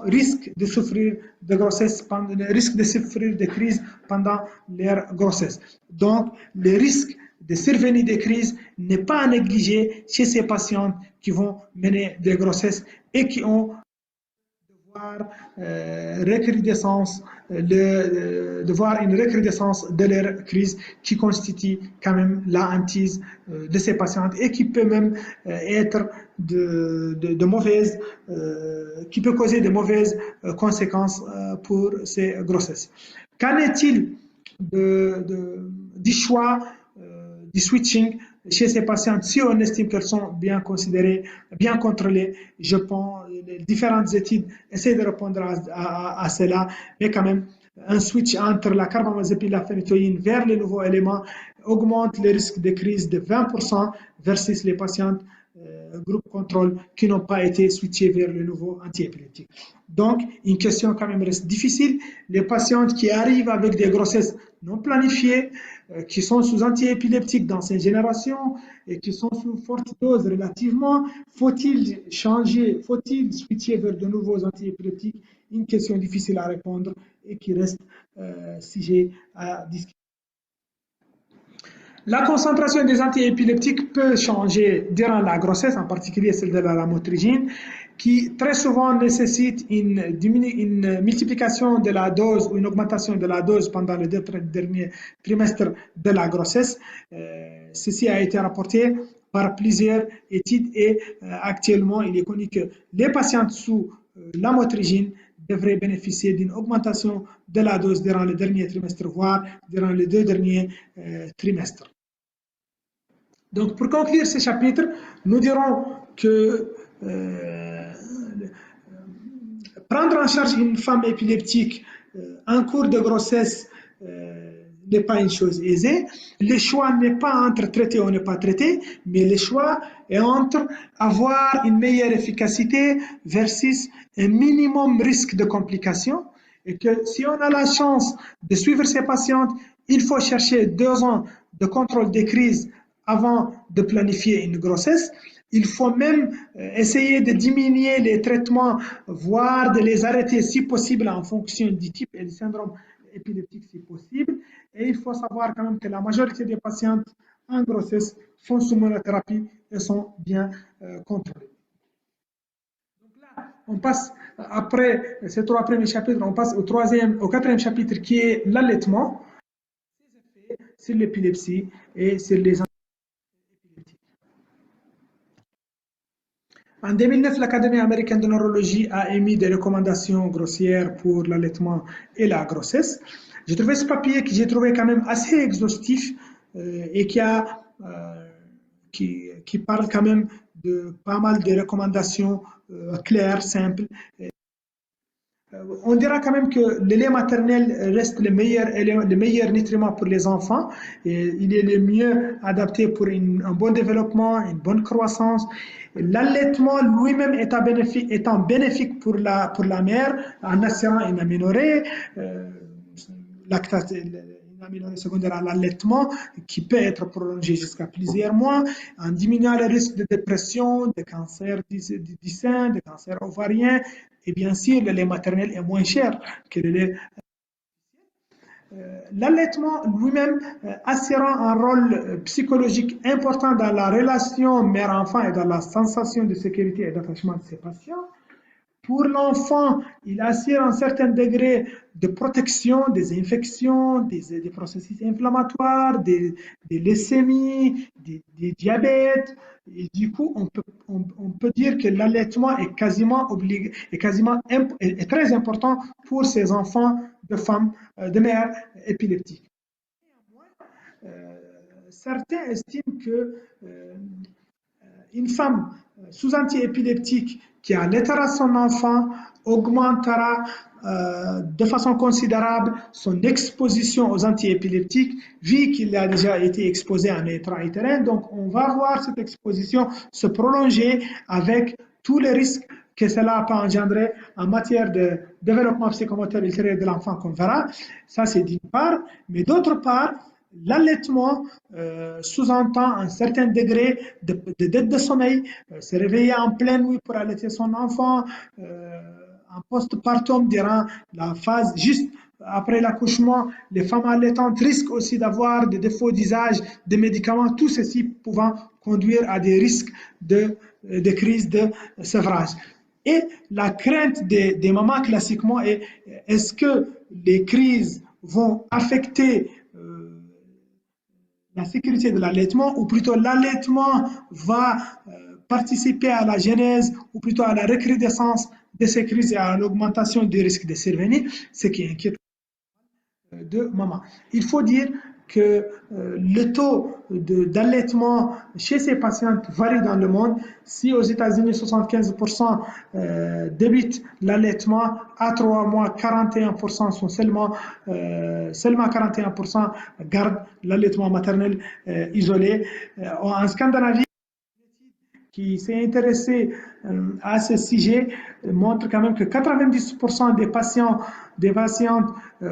risquent de souffrir de grossesse, risquent de souffrir de crises pendant leur grossesse. Donc, le risque de survenir des crises n'est pas à négliger chez ces patientes qui vont mener des grossesses et qui ont de voir une recrudescence de leur crise qui constitue quand même la hantise de ces patientes et qui peut même être de mauvaises, qui peut causer de mauvaises conséquences pour ces grossesses. Qu'en est-il du choix du switching chez ces patientes si on estime qu'elles sont bien considérées, bien contrôlées? Je pense les différentes études essaient de répondre à cela, mais quand même un switch entre la carbamazepine et la phénytoïne vers les nouveaux éléments augmente le risque de crise de 20% versus les patientes groupe contrôle qui n'ont pas été switchés vers le nouveau antiépileptique. Donc, une question quand même reste difficile. Les patientes qui arrivent avec des grossesses non planifiées, qui sont sous antiépileptiques d'ancienne génération et qui sont sous forte dose relativement, faut-il switcher vers de nouveaux antiépileptiques? Une question difficile à répondre et qui reste sujet à discuter. La concentration des antiépileptiques peut changer durant la grossesse, en particulier celle de la lamotrigine, qui très souvent nécessite une multiplication de la dose ou une augmentation de la dose pendant les 2 derniers trimestres de la grossesse. Ceci a été rapporté par plusieurs études et actuellement, il est connu que les patientes sous lamotrigine devraient bénéficier d'une augmentation de la dose durant le dernier trimestre, voire durant les 2 derniers trimestres. Donc, pour conclure ce chapitre, nous dirons que prendre en charge une femme épileptique en cours de grossesse, n'est pas une chose aisée. Le choix n'est pas entre traiter ou ne pas traiter, mais le choix est entre avoir une meilleure efficacité versus un minimum risque de complications. Et que si on a la chance de suivre ces patientes, il faut chercher 2 ans de contrôle des crises avant de planifier une grossesse. Il faut même essayer de diminuer les traitements, voire de les arrêter si possible en fonction du type et du syndrome épileptique si possible. Et il faut savoir quand même que la majorité des patientes en grossesse font sous monothérapie et sont bien contrôlées. Donc là, on passe, après ces 3 premiers chapitres, on passe au 4e chapitre qui est l'allaitement, ses effets sur l'épilepsie et sur les épileptiques. En 2009, l'Académie américaine de neurologie a émis des recommandations grossières pour l'allaitement et la grossesse. J'ai trouvé ce papier que j'ai trouvé quand même assez exhaustif et qui parle quand même de pas mal de recommandations claires, simples. On dira quand même que le lait maternel reste le meilleur nutriment pour les enfants. Et il est le mieux adapté pour un bon développement, une bonne croissance. L'allaitement lui-même étant bénéfique pour la mère en assurant une aménorrhée, une aménorrhée secondaire à l'allaitement qui peut être prolongée jusqu'à plusieurs mois, en diminuant le risque de dépression, de cancer du sein, de cancer ovarien. Et bien sûr, le lait maternel est moins cher que le lait. L'allaitement lui-même assurant un rôle psychologique important dans la relation mère-enfant et dans la sensation de sécurité et d'attachement de ses patients. Pour l'enfant, il assure un certain degré de protection des infections, des processus inflammatoires, des leucémies, des diabètes. Et du coup, on peut dire que l'allaitement est est très important pour ces enfants de femmes, de mères épileptiques. Certains estiment que une femme sous antiépileptique qui allaitera son enfant augmentera de façon considérable son exposition aux antiépileptiques, vu qu'il a déjà été exposé à un intra-utérin. Donc, on va voir cette exposition se prolonger avec tous les risques que cela peut engendrer en matière de développement psychomoteur ultérieur de l'enfant qu'on verra. Ça, c'est d'une part. Mais d'autre part, l'allaitement sous-entend un certain degré de dette de sommeil, se réveiller en pleine nuit pour allaiter son enfant, en postpartum durant la phase juste après l'accouchement, les femmes allaitantes risquent aussi d'avoir des défauts d'usage des médicaments, tout ceci pouvant conduire à des risques de crise de sevrage. Et la crainte des mamans classiquement est-ce que les crises vont affecter la sécurité de l'allaitement, ou plutôt l'allaitement va participer à la genèse, ou plutôt à la recrudescence de ces crises et à l'augmentation du risque de survenir, ce qui inquiète de maman. Il faut dire que le taux d'allaitement chez ces patientes varie dans le monde. Si aux États-Unis, 75% débutent l'allaitement, à 3 mois, 41% sont seulement 41% gardent l'allaitement maternel isolé. En Scandinavie, qui s'est intéressé à ce sujet montre quand même que 90% des patientes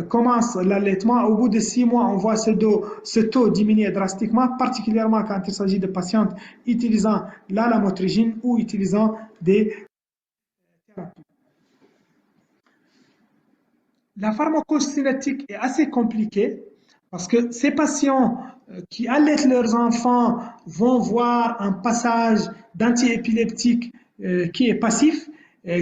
commencent l'allaitement. Au bout de 6 mois, on voit ce taux diminuer drastiquement, particulièrement quand il s'agit de patientes utilisant la lamotrigine ou utilisant des thérapies. La pharmacocinétique est assez compliquée parce que ces patients qui allaitent leurs enfants vont voir un passage d'antiépileptique qui est passif,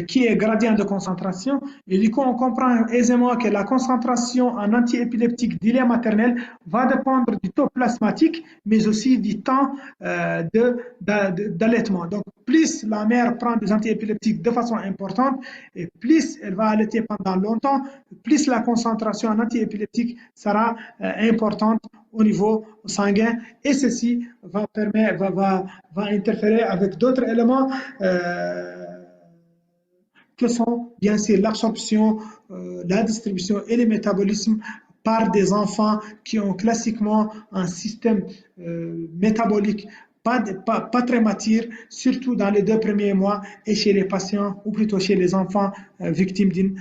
qui est gradient de concentration. Et du coup, on comprend aisément que la concentration en antiépileptique du lait maternel va dépendre du taux plasmatique, mais aussi du temps d'allaitement. Donc, plus la mère prend des antiépileptiques de façon importante, et plus elle va allaiter pendant longtemps, plus la concentration en antiépileptique sera importante au niveau sanguin, et ceci va interférer avec d'autres éléments que sont bien sûr l'absorption, la distribution et le métabolisme par des enfants qui ont classiquement un système métabolique pas très mature, surtout dans les 2 premiers mois et chez les patients, ou plutôt chez les enfants victimes d'une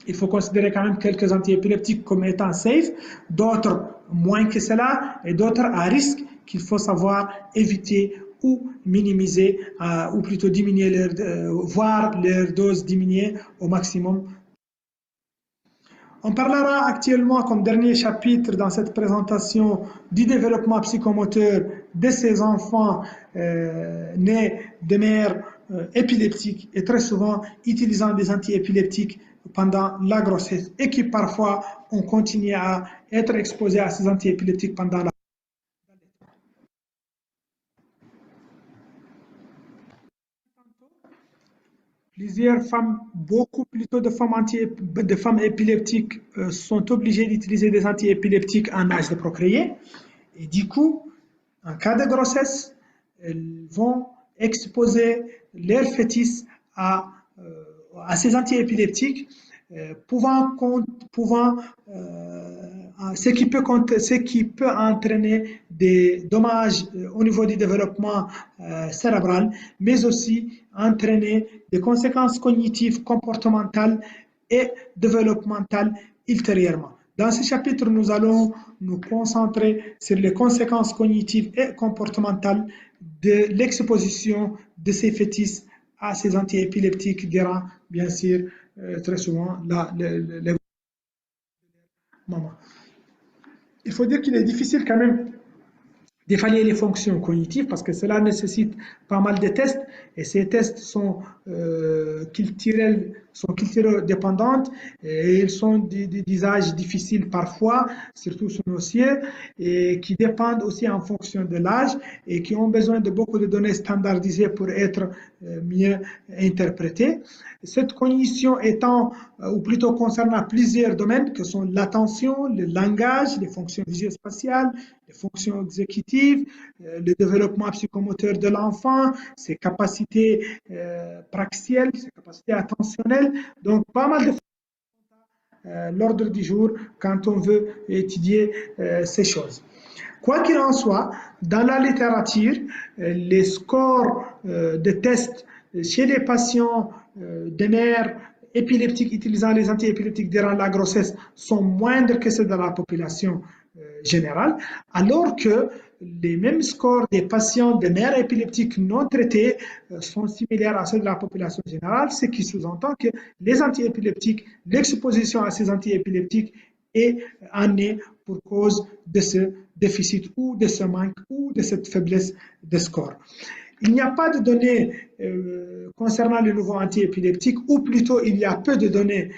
il faut considérer quand même quelques antiépileptiques comme étant safe, d'autres moins que cela, et d'autres à risque qu'il faut savoir éviter ou minimiser, ou plutôt diminuer voir leur dose diminuer au maximum. On parlera actuellement comme dernier chapitre dans cette présentation du développement psychomoteur de ces enfants nés de mères épileptiques et très souvent utilisant des antiépileptiques pendant la grossesse et qui parfois ont continué à être exposés à ces antiépileptiques pendant la Plusieurs femmes, beaucoup plutôt de femmes épileptiques sont obligées d'utiliser des antiépileptiques en âge de procréer. Et du coup, en cas de grossesse, elles vont exposer leur fœtus à ces antiépileptiques, pouvant ce qui peut entraîner des dommages au niveau du développement cérébral, mais aussi entraîner des conséquences cognitives, comportementales et développementales ultérieurement. Dans ce chapitre, nous allons nous concentrer sur les conséquences cognitives et comportementales de l'exposition de ces fœtus à ces antiépileptiques durant, bien sûr, très souvent, les mamans. Il faut dire qu'il est difficile quand même d'évaluer les fonctions cognitives parce que cela nécessite pas mal de tests et ces tests sont culturels dépendants et ils sont d'usage difficile parfois, surtout sur nos cieux, et qui dépendent aussi en fonction de l'âge et qui ont besoin de beaucoup de données standardisées pour être mieux interprétées. Cette cognition étant, ou plutôt concernant plusieurs domaines que sont l'attention, le langage, les fonctions visuospatiales, les fonctions exécutives, le développement psychomoteur de l'enfant, ses capacités praxielles, ses capacités attentionnelles. Donc, pas mal de l'ordre du jour quand on veut étudier ces choses. Quoi qu'il en soit, dans la littérature, les scores de tests chez les patients de mères épileptiques utilisant les antiépileptiques durant la grossesse sont moindres que ceux de la population générale, alors que les mêmes scores des patients de mères épileptiques non traités sont similaires à ceux de la population générale, ce qui sous-entend que les antiépileptiques, l'exposition à ces antiépileptiques est année pour cause de ce déficit ou de ce manque ou de cette faiblesse de score. Il n'y a pas de données concernant les nouveaux antiépileptiques, ou plutôt il y a peu de données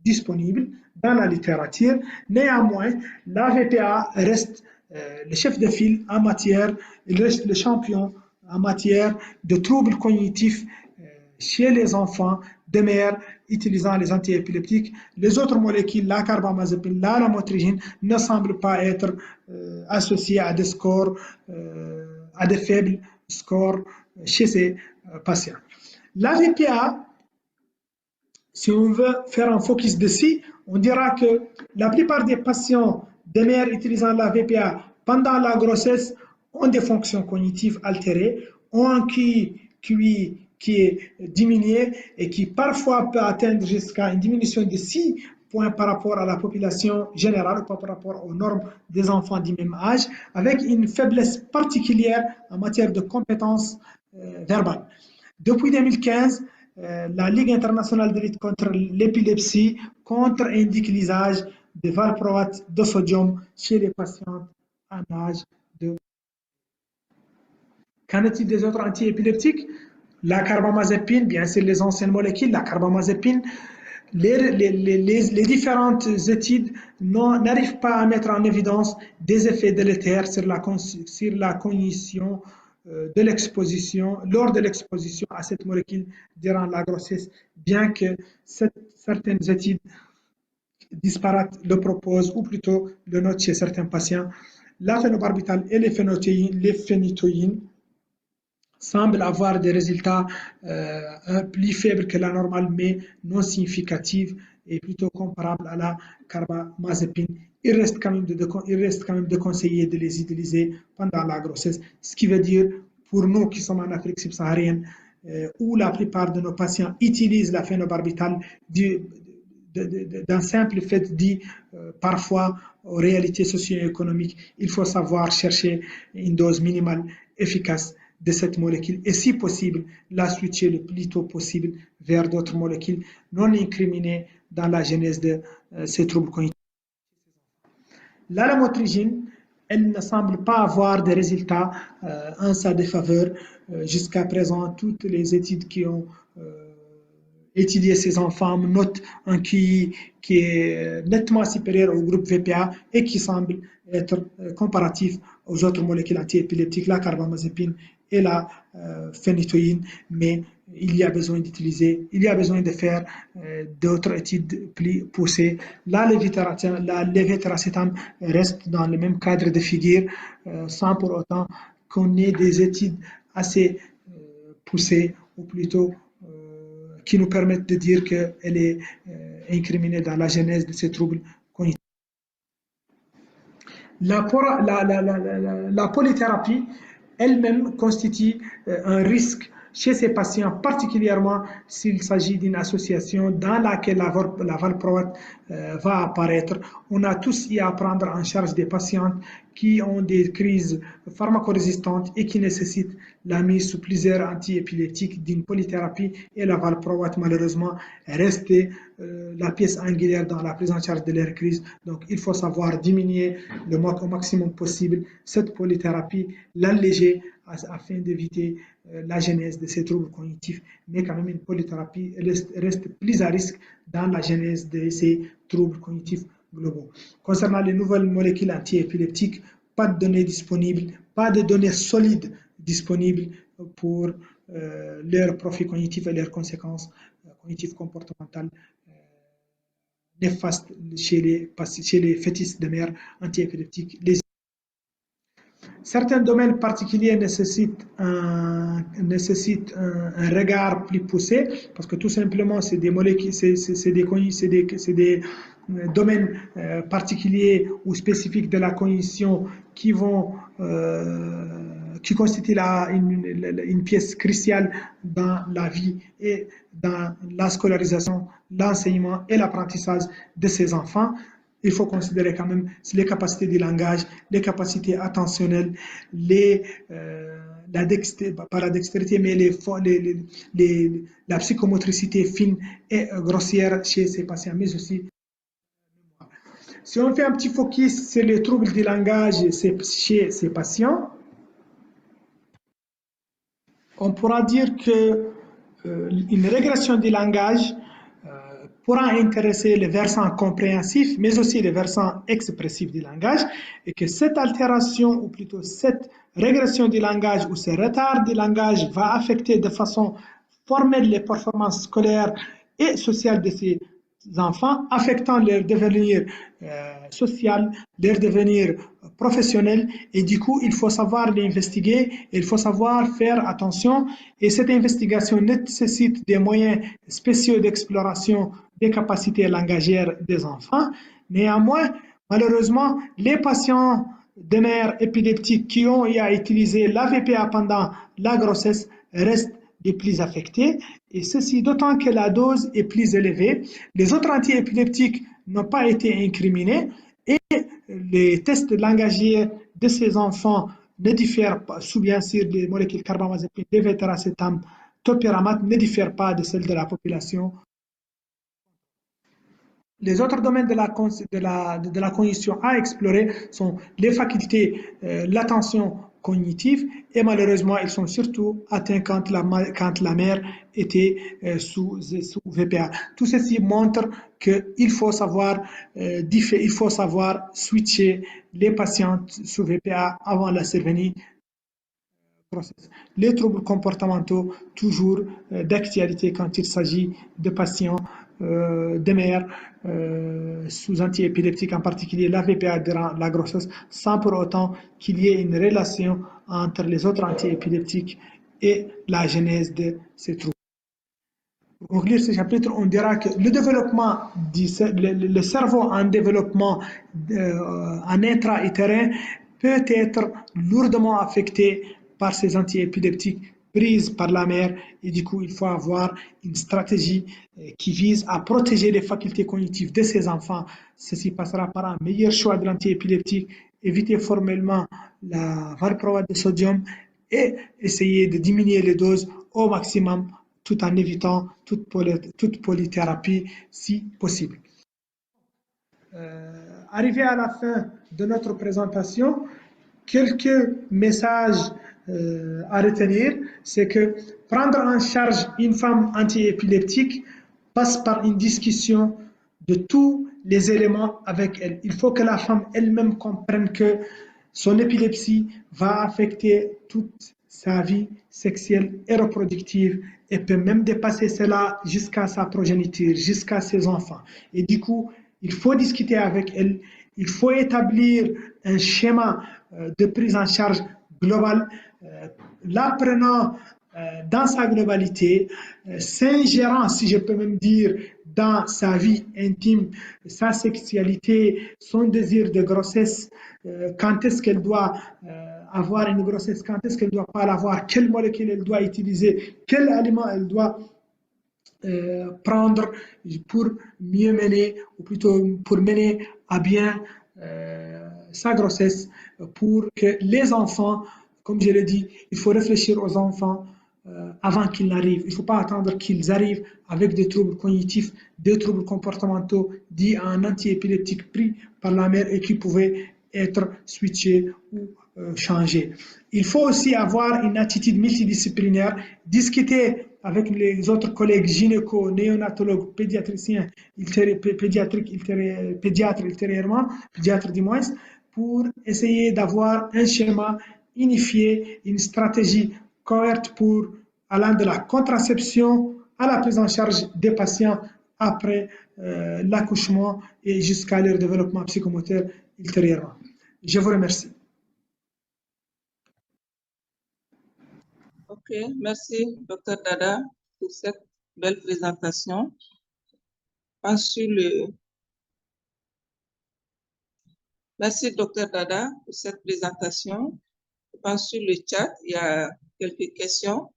disponibles dans la littérature. Néanmoins, la VPA reste le chef de file en matière, il reste le champion en matière de troubles cognitifs chez les enfants de mères utilisant les antiépileptiques. Les autres molécules, la carbamazepine, la lamotrigine, ne semblent pas être associées à des scores, à des faibles scores chez ces patients. La VPA, si on veut faire un focus dessus, on dira que la plupart des patients de mères utilisant la VPA pendant la grossesse ont des fonctions cognitives altérées, ont un QI qui est diminué et qui parfois peut atteindre jusqu'à une diminution de 6 points par rapport à la population générale, par rapport aux normes des enfants du même âge, avec une faiblesse particulière en matière de compétences verbales. Depuis 2015, la Ligue internationale de lutte contre l'épilepsie contre-indique l'usage de valproate de sodium chez les patients en âge de... Qu'en est-il des autres antiépileptiques? La carbamazépine, bien sûr les anciennes molécules, la carbamazépine, les différentes études n'arrivent pas à mettre en évidence des effets délétères sur la cognition de l'exposition, lors de l'exposition à cette molécule durant la grossesse, bien que certaines études disparates le proposent, ou plutôt le notent chez certains patients. La phénobarbital et les phénitoïnes semble avoir des résultats plus faibles que la normale, mais non significatifs et plutôt comparables à la carbamazépine. Il reste quand même de conseiller de les utiliser pendant la grossesse, ce qui veut dire pour nous qui sommes en Afrique subsaharienne, où la plupart de nos patients utilisent la phénobarbital d'un simple fait dit parfois aux réalités socio-économiques, il faut savoir chercher une dose minimale efficace de cette molécule et si possible la switcher le plus tôt possible vers d'autres molécules non incriminées dans la genèse de ces troubles cognitifs. La lamotrigine, elle ne semble pas avoir de résultats en sa défaveur. Jusqu'à présent, toutes les études qui ont étudié ces enfants notent un qui est nettement supérieur au groupe VPA et qui semble être comparatif aux autres molécules antiépileptiques, la carbamazépine et la phénitoïne, mais il y a besoin de faire d'autres études plus poussées. La lévétiracétam reste dans le même cadre de figure, sans pour autant qu'on ait des études assez poussées, ou plutôt qui nous permettent de dire qu'elle est incriminée dans la genèse de ces troubles cognitifs. La polythérapie elle-même constitue un risque chez ces patients, particulièrement s'il s'agit d'une association dans laquelle la valproate va apparaître. On a tous y à prendre en charge des patientes qui ont des crises pharmacorésistantes et qui nécessitent la mise sous plusieurs antiépileptiques d'une polythérapie et la valproate malheureusement reste la pièce angulaire dans la prise en charge de leur crise. Donc il faut savoir diminuer au maximum possible cette polythérapie, l'alléger afin d'éviter la genèse de ces troubles cognitifs. Mais quand même, une polythérapie reste plus à risque dans la genèse de ces troubles cognitifs globaux. Concernant les nouvelles molécules antiépileptiques, pas de données disponibles, pas de données solides disponibles pour leur profil cognitif et leurs conséquences cognitives comportementales néfastes chez les fœtus de mère antiépileptiques. Certains domaines particuliers nécessitent un regard plus poussé parce que tout simplement, c'est des molécules, c'est des domaines particuliers ou spécifiques de la cognition qui constituent une pièce cruciale dans la vie et dans la scolarisation, l'enseignement et l'apprentissage de ces enfants. Il faut considérer quand même les capacités du langage, les capacités attentionnelles, pas la dextérité, mais la psychomotricité fine et grossière chez ces patients, mais aussi. Si on fait un petit focus sur les troubles du langage chez ces patients, on pourra dire qu'une régression du langage pourra intéresser les versants compréhensifs, mais aussi les versants expressifs du langage, et que cette altération, ou plutôt cette régression du langage ou ce retard du langage va affecter de façon formelle les performances scolaires et sociales de ces enfants, affectant leur devenir social, leur devenir professionnel, et du coup, il faut savoir l'investiguer, il faut savoir faire attention, et cette investigation nécessite des moyens spéciaux d'exploration des capacités langagières des enfants. Néanmoins, malheureusement, les patients de mères épileptiques qui ont eu à utiliser l'AVPA pendant la grossesse restent les plus affectés, et ceci d'autant que la dose est plus élevée. Les autres antiépileptiques n'ont pas été incriminés, et les tests langagiers de ces enfants ne diffèrent pas, sous bien sûr les molécules carbamazépine, lévétiracétam, topiramate, ne diffèrent pas de celles de la population. Les autres domaines de la cognition à explorer sont les facultés, l'attention cognitive, et malheureusement, ils sont surtout atteints quand la mère était sous VPA. Tout ceci montre qu'il faut savoir switcher les patientes sous VPA avant la survenue. Les troubles comportementaux, toujours d'actualité quand il s'agit de patients de mères sous antiépileptiques, en particulier la VPA durant la grossesse, sans pour autant qu'il y ait une relation entre les autres antiépileptiques et la genèse de ces troubles. Pour conclure ce chapitre, on dira que le développement le cerveau en développement en intra-utérin peut être lourdement affecté par ces antiépileptiques prises par la mère et du coup il faut avoir une stratégie qui vise à protéger les facultés cognitives de ces enfants. Ceci passera par un meilleur choix de l'antiépileptique, éviter formellement la valproate de sodium et essayer de diminuer les doses au maximum tout en évitant toute polythérapie si possible. Arrivé à la fin de notre présentation, quelques messages à retenir, c'est que prendre en charge une femme antiépileptique passe par une discussion de tous les éléments avec elle. Il faut que la femme elle-même comprenne que son épilepsie va affecter toute sa vie sexuelle et reproductive et peut même dépasser cela jusqu'à sa progéniture, jusqu'à ses enfants. Et du coup, il faut discuter avec elle, il faut établir un schéma de prise en charge globale, l'apprenant dans sa globalité, s'ingérant, si je peux même dire, dans sa vie intime, sa sexualité, son désir de grossesse, quand est-ce qu'elle doit avoir une grossesse, quand est-ce qu'elle ne doit pas l'avoir, quelle molécule elle doit utiliser, quel aliment elle doit prendre pour mieux mener, ou plutôt pour mener à bien sa grossesse, pour que les enfants, comme je l'ai dit, il faut réfléchir aux enfants avant qu'ils n'arrivent. Il ne faut pas attendre qu'ils arrivent avec des troubles cognitifs, des troubles comportementaux dits à un antiépileptique pris par la mère et qui pouvaient être switchés ou changés. Il faut aussi avoir une attitude multidisciplinaire, discuter avec les autres collègues gynéco, néonatologues, pédiatriciens, pédiatres ultérieurement, pédiatres du moins, pour essayer d'avoir un schéma unifié, une stratégie cohérente pour allant de la contraception à la prise en charge des patients après l'accouchement et jusqu'à leur développement psychomoteur ultérieurement. Je vous remercie. Ok, merci, Dr. Dada, pour cette belle présentation. Merci, Dr. Dada, pour cette présentation. Je pense sur le chat, il y a quelques questions.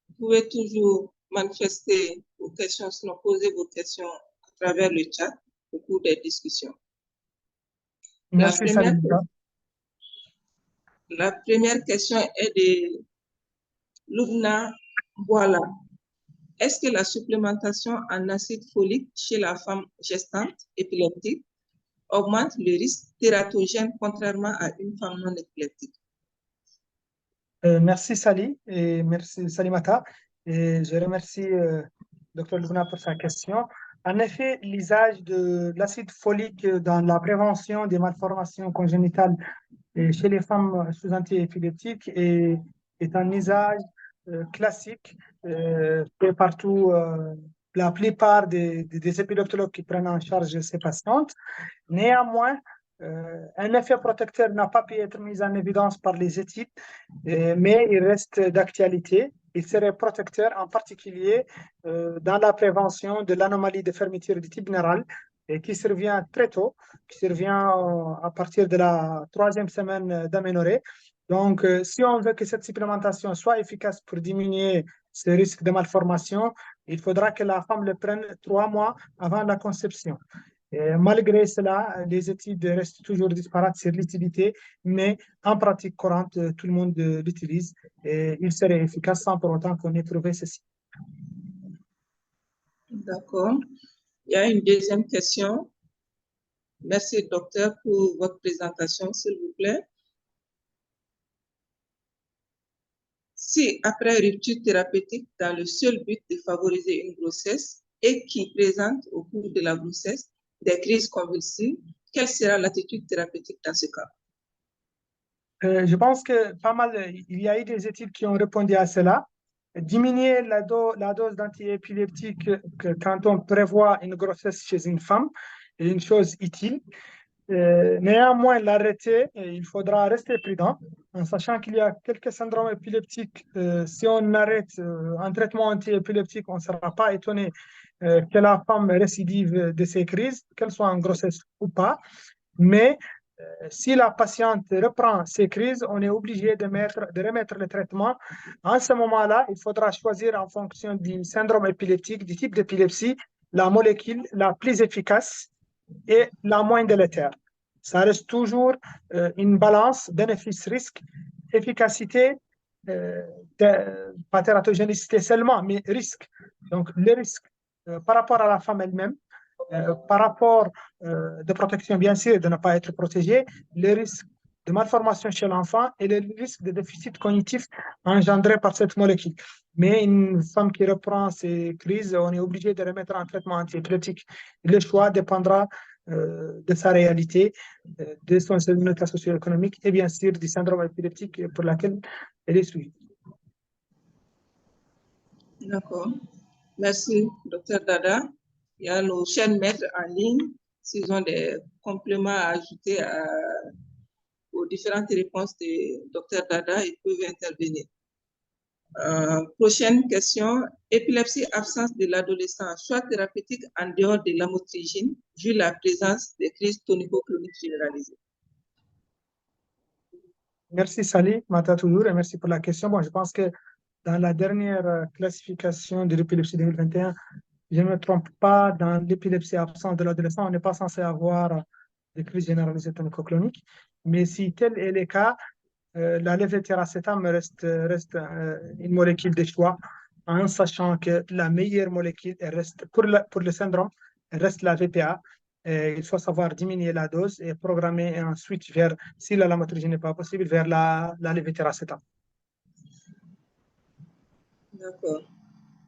Vous pouvez toujours manifester vos questions, sinon poser vos questions à travers le chat au cours des discussions. Merci, la première question est de Lubna Boala. Est-ce que la supplémentation en acide folique chez la femme gestante épileptique augmente le risque tératogène contrairement à une femme non épileptique? Merci Sali et merci Salimata. Et je remercie Dr Lubna pour sa question. En effet, l'usage de l'acide folique dans la prévention des malformations congénitales chez les femmes sous antiépileptiques est un usage classique fait partout. La plupart des épileptologues qui prennent en charge ces patientes. Néanmoins, un effet protecteur n'a pas pu être mis en évidence par les études, mais il reste d'actualité. Il serait protecteur en particulier dans la prévention de l'anomalie de fermeture du type neural et qui survient très tôt, qui survient à partir de la 3e semaine d'aménorrhée. Donc, si on veut que cette supplémentation soit efficace pour diminuer ce risque de malformation, il faudra que la femme le prenne 3 mois avant la conception. Et malgré cela, les études restent toujours disparates sur l'utilité, mais en pratique courante, tout le monde l'utilise et il serait efficace sans pour autant qu'on ait prouvé ceci. D'accord. Il y a une deuxième question. Merci, docteur, pour votre présentation, s'il vous plaît. Si, après rupture thérapeutique, dans le seul but de favoriser une grossesse et qui présente au cours de la grossesse des crises convulsives, quelle sera l'attitude thérapeutique dans ce cas? Je pense que il y a eu des études qui ont répondu à cela. Diminuer la dose d'antiépileptique quand on prévoit une grossesse chez une femme est une chose utile. Néanmoins, l'arrêter, il faudra rester prudent en sachant qu'il y a quelques syndromes épileptiques. Si on arrête un traitement anti-épileptique, on ne sera pas étonné que la femme récidive de ces crises, qu'elle soit en grossesse ou pas. Mais si la patiente reprend ces crises, on est obligé de remettre le traitement. En ce moment-là, il faudra choisir en fonction du syndrome épileptique, du type d'épilepsie, la molécule la plus efficace et la moins délétère. Ça reste toujours une balance bénéfice-risque, efficacité, pas tératogénicité seulement, mais risque. Donc, le risque par rapport à la femme elle-même, par rapport de protection, bien sûr, de ne pas être protégé, le risque de malformation chez l'enfant et le risque de déficit cognitif engendré par cette molécule. Mais une femme qui reprend ces crises, on est obligé de remettre un traitement antiépileptique. Le choix dépendra de sa réalité, de son état socio-économique et bien sûr du syndrome épileptique pour lequel elle est suivie. D'accord. Merci, Dr Dada. Il y a nos chaînes maîtres en ligne. S'ils ont des compléments à ajouter aux différentes réponses de Dr Dada, ils peuvent intervenir. Prochaine question. Épilepsie, absence de l'adolescent, choix thérapeutique en dehors de l'amotrigine, vu la présence des crises tonico-cloniques généralisées. Merci Sally, Mata toujours, et merci pour la question. Bon, je pense que dans la dernière classification de l'épilepsie 2021, je ne me trompe pas, dans l'épilepsie absente de l'adolescent, on n'est pas censé avoir des crises généralisées tonico-cloniques. Mais si tel est le cas, la lévétiracétam reste une molécule de choix, en sachant que la meilleure molécule reste pour le syndrome reste la VPA. Il faut savoir diminuer la dose et programmer ensuite vers, si la lamotrigine n'est pas possible, vers la lévétiracétam. D'accord.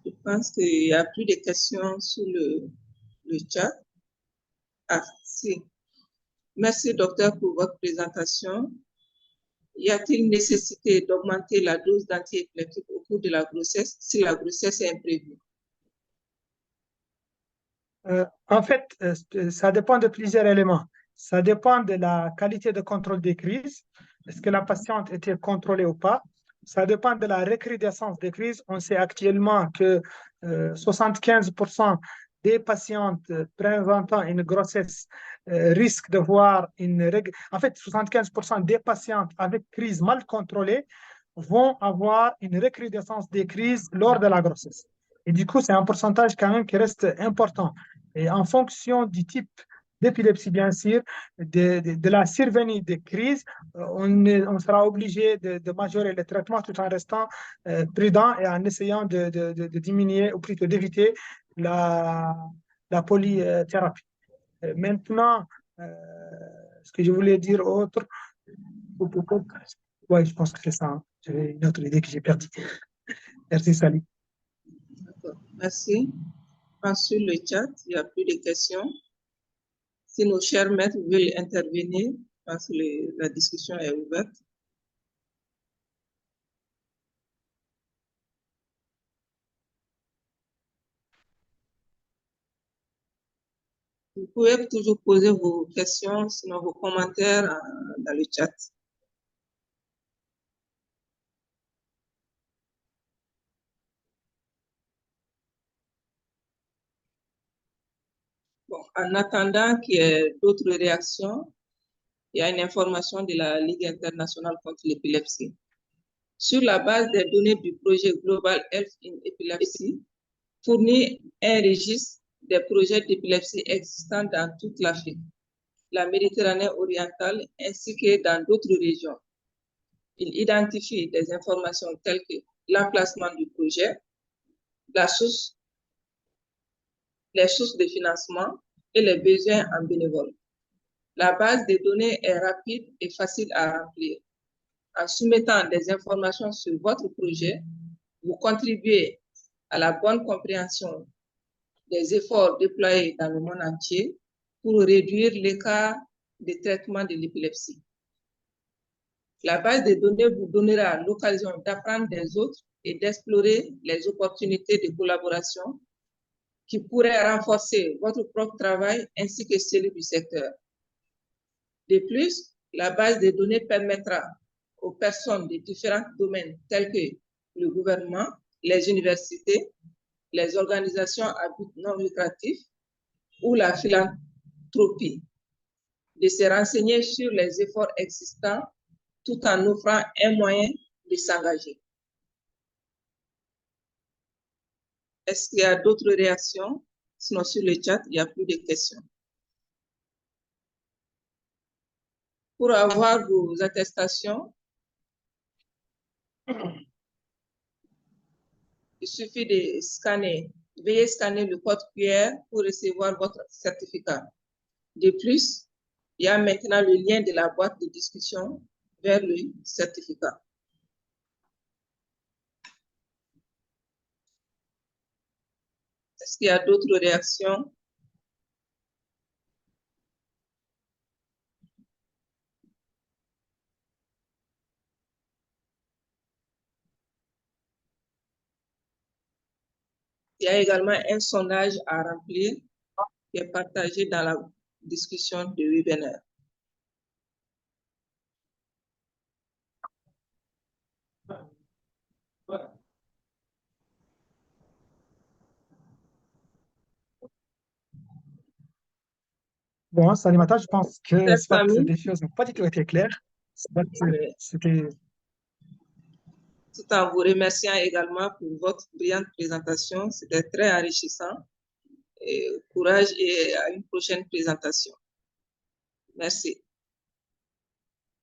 Je pense qu'il n'y a plus de questions sur le chat. Ah, si. Merci, docteur, pour votre présentation. Y a-t-il nécessité d'augmenter la dose d'antiépileptique au cours de la grossesse si la grossesse est imprévue? En fait, ça dépend de plusieurs éléments. Ça dépend de la qualité de contrôle des crises. Est-ce que la patiente était contrôlée ou pas? Ça dépend de la recrudescence des crises. On sait actuellement que 75% des patientes présentant une grossesse risquent de voir En fait, 75% des patientes avec crise mal contrôlée vont avoir une recrudescence des crises lors de la grossesse. Et du coup, c'est un pourcentage quand même qui reste important. Et en fonction du type d'épilepsie, bien sûr, de la survenue des crises, on sera obligé de majorer le traitement tout en restant prudent et en essayant de diminuer ou plutôt d'éviter la polythérapie. Maintenant, ce que je voulais dire autre, ouais, je pense que c'est ça. Hein. J'avais une autre idée que j'ai perdue. Merci, Sally. D'accord. Merci. Sur le chat, il n'y a plus de questions. Si nos chers maîtres veulent intervenir, parce que la discussion est ouverte. Vous pouvez toujours poser vos questions, sinon vos commentaires dans le chat. Bon, en attendant qu'il y ait d'autres réactions, il y a une information de la Ligue internationale contre l'épilepsie. Sur la base des données du projet Global Health in Epilepsy, fournit un registre des projets d'épilepsie existants dans toute l'Afrique, la Méditerranée orientale ainsi que dans d'autres régions. Il identifie des informations telles que l'emplacement du projet, les sources de financement et les besoins en bénévoles. La base des données est rapide et facile à remplir. En soumettant des informations sur votre projet, vous contribuez à la bonne compréhension des efforts déployés dans le monde entier pour réduire l'écart de traitement de l'épilepsie. La base de données vous donnera l'occasion d'apprendre des autres et d'explorer les opportunités de collaboration qui pourraient renforcer votre propre travail ainsi que celui du secteur. De plus, la base de données permettra aux personnes de différents domaines tels que le gouvernement, les universités, les organisations à but non lucratif ou la philanthropie de se renseigner sur les efforts existants tout en offrant un moyen de s'engager. Est-ce qu'il y a d'autres réactions? Sinon, sur le chat, il n'y a plus de questions. Pour avoir vos attestations, il suffit de scanner. Veuillez scanner le code QR pour recevoir votre certificat. De plus, il y a maintenant le lien de la boîte de discussion vers le certificat. Est-ce qu'il y a d'autres réactions? Il y a également un sondage à remplir qui est partagé dans la discussion de webinaire. Bon, Salimata, je pense que Chers amis, des choses n'ont pas du tout été claires. C'était tout en vous remerciant également pour votre brillante présentation, c'était très enrichissant. Et courage et à une prochaine présentation. Merci.